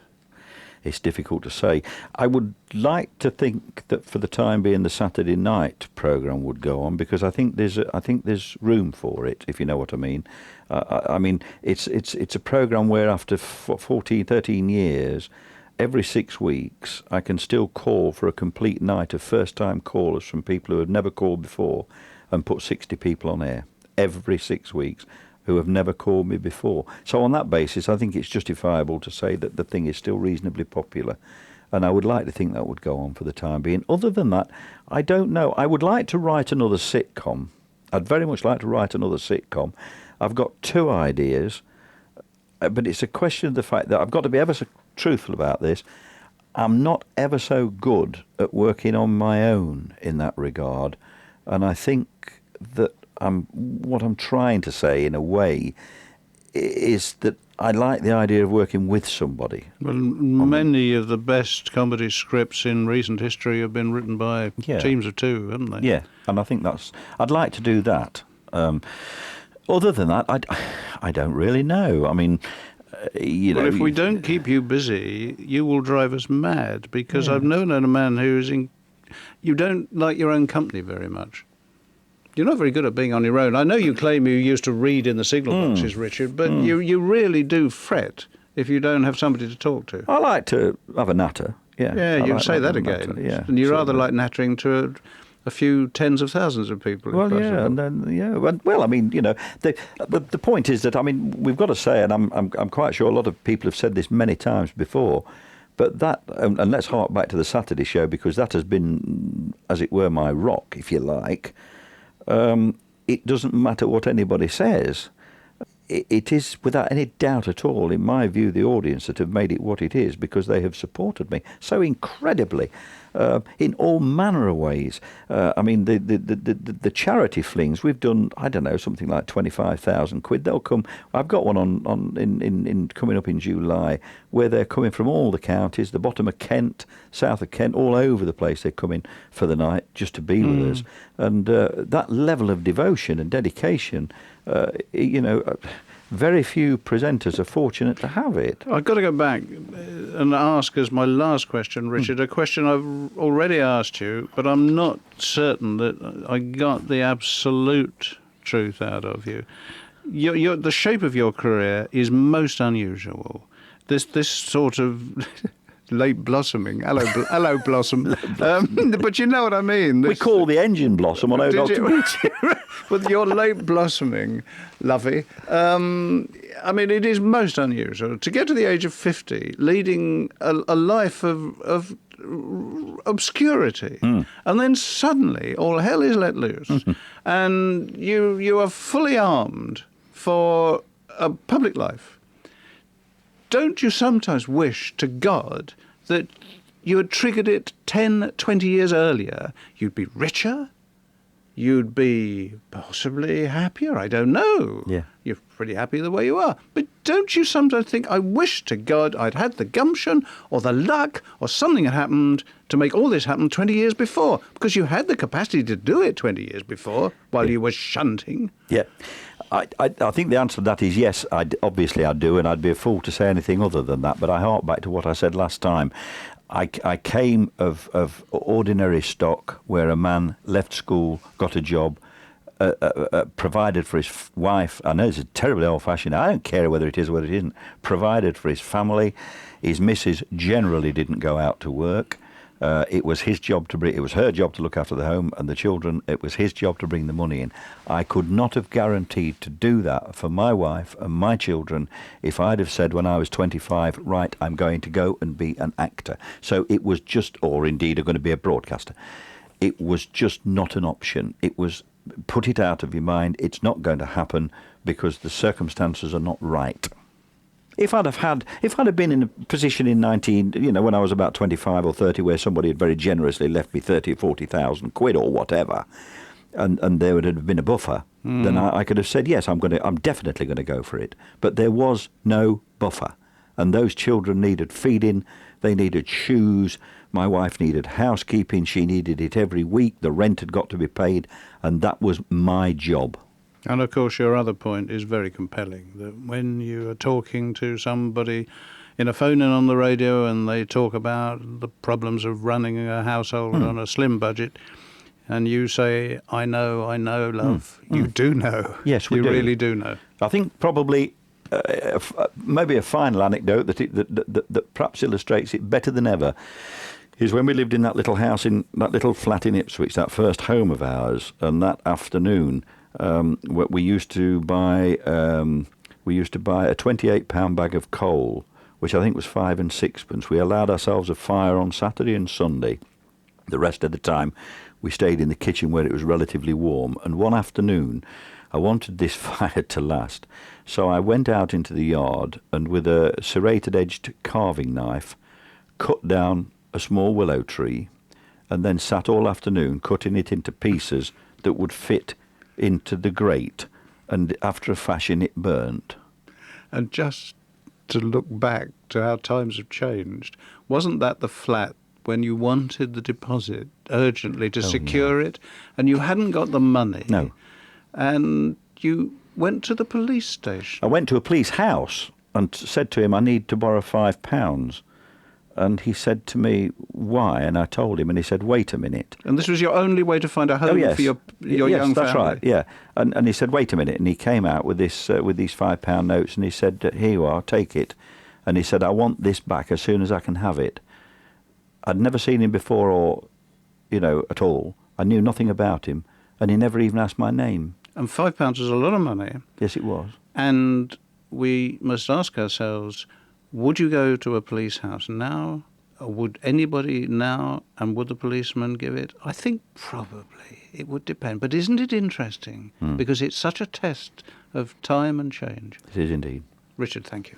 It's difficult to say. I would like to think that for the time being the Saturday night programme would go on, because I think there's room for it, if you know what I mean. I mean, it's a programme where after 13 years, every 6 weeks, I can still call for a complete night of first-time callers from people who have never called before and put 60 people on air every 6 weeks who have never called me before. So on that basis, I think it's justifiable to say that the thing is still reasonably popular. And I would like to think that would go on for the time being. Other than that, I don't know. I would like to write another sitcom. I'd very much like to write another sitcom. I've got 2 ideas, but it's a question of the fact that I've got to be ever so truthful about this. I'm not ever so good at working on my own in that regard. And I think that what I'm trying to say, in a way, is that I like the idea of working with somebody. Well, many of the best comedy scripts in recent history have been written by teams of 2, haven't they? Yeah, and I think I'd like to do that. Other than that, I don't really know. I mean, you know... Well, if we don't keep you busy, you will drive us mad, because I've known a man who's you don't like your own company very much. You're not very good at being on your own. I know you claim you used to read in the signal boxes, Richard, but you really do fret if you don't have somebody to talk to. I like to have a natter, yeah. Yeah, you say that again. Natter, yeah, and you rather like nattering to a few tens of thousands of people. Well, yeah, and then, well, I mean, you know, the point is that, I mean, we've got to say, and I'm quite sure a lot of people have said this many times before, but that, and let's hark back to the Saturday show, because that has been, as it were, my rock, if you like. It doesn't matter what anybody says. It is, without any doubt at all, in my view, the audience that have made it what it is, because they have supported me so incredibly in all manner of ways. I mean, the charity flings, we've done, I don't know, something like 25,000 quid. They'll come. I've got one in coming up in July, where they're coming from all the counties, the bottom of Kent, south of Kent, all over the place. They're coming for the night just to be with us, and that level of devotion and dedication. You know, very few presenters are fortunate to have it. I've got to go back and ask, as my last question, Richard, a question I've already asked you, but I'm not certain that I got the absolute truth out of you. The shape of your career is most unusual. This sort of late blossoming, hello blossom. But you know what I mean. We call the engine blossom on Old Dr. With your late blossoming, lovey. I mean, it is most unusual to get to the age of 50, leading a life of obscurity, and then suddenly all hell is let loose, and you are fully armed for a public life. Don't you sometimes wish to God that you had triggered it 10, 20 years earlier? You'd be richer, you'd be possibly happier, I don't know. Yeah. You're pretty happy the way you are. But don't you sometimes think, I wish to God I'd had the gumption or the luck or something had happened to make all this happen 20 years before? Because you had the capacity to do it 20 years before while you were shunting. Yeah. I think the answer to that is yes, obviously I do, and I'd be a fool to say anything other than that. But I hark back to what I said last time. I came of ordinary stock where a man left school, got a job, provided for his wife. I know it's a terribly old-fashioned. I don't care whether it is or whether it isn't. Provided for his family. His missus generally didn't go out to work. It was his job it was her job to look after the home and the children. It was his job to bring the money in. I could not have guaranteed to do that for my wife and my children if I'd have said when I was 25, right, I'm going to go and be an actor. So it was just, or indeed I'm going to be a broadcaster. It was just not an option. It was put it out of your mind. It's not going to happen because the circumstances are not right. If I'd have been in a position in when I was about 25 or 30, where somebody had very generously left me 30 or 40,000 quid or whatever, and there would have been a buffer, then I could have said yes, I'm definitely going to go for it. But there was no buffer, and those children needed feeding, they needed shoes. My wife needed housekeeping. She needed it every week. The rent had got to be paid, and that was my job. And of course your other point is very compelling, that when you are talking to somebody in a phone-in on the radio and they talk about the problems of running a household on a slim budget, and you say, I know, love, you do know. Yes, we do. You really do know. I think probably maybe a final anecdote that perhaps illustrates it better than ever is when we lived in that little house, in that little flat in Ipswich, that first home of ours, and that afternoon we used to buy a £28 bag of coal, which I think was 5 and 6pence. We allowed ourselves a fire on Saturday and Sunday. The rest of the time we stayed in the kitchen where it was relatively warm. And one afternoon I wanted this fire to last, so I went out into the yard and with a serrated edged carving knife cut down a small willow tree, and then sat all afternoon cutting it into pieces that would fit into the grate, and after a fashion it burnt. And just to look back to how times have changed, wasn't that the flat when you wanted the deposit urgently to secure it, and you hadn't got the money? No. And you went to the police station? I went to a police house and said to him, I need to borrow £5. And he said to me, why? And I told him, and he said, wait a minute. And this was your only way to find a home for your young family? Yes, that's right, yeah. And he said, wait a minute. And he came out with these £5 notes, and he said, here you are, take it. And he said, I want this back as soon as I can have it. I'd never seen him before or, at all. I knew nothing about him, and he never even asked my name. And £5 was a lot of money. Yes, it was. And we must ask ourselves, would you go to a police house now? Or would anybody now? And would the policeman give it? I think probably it would depend. But isn't it interesting? Because it's such a test of time and change. It is indeed. Richard, thank you.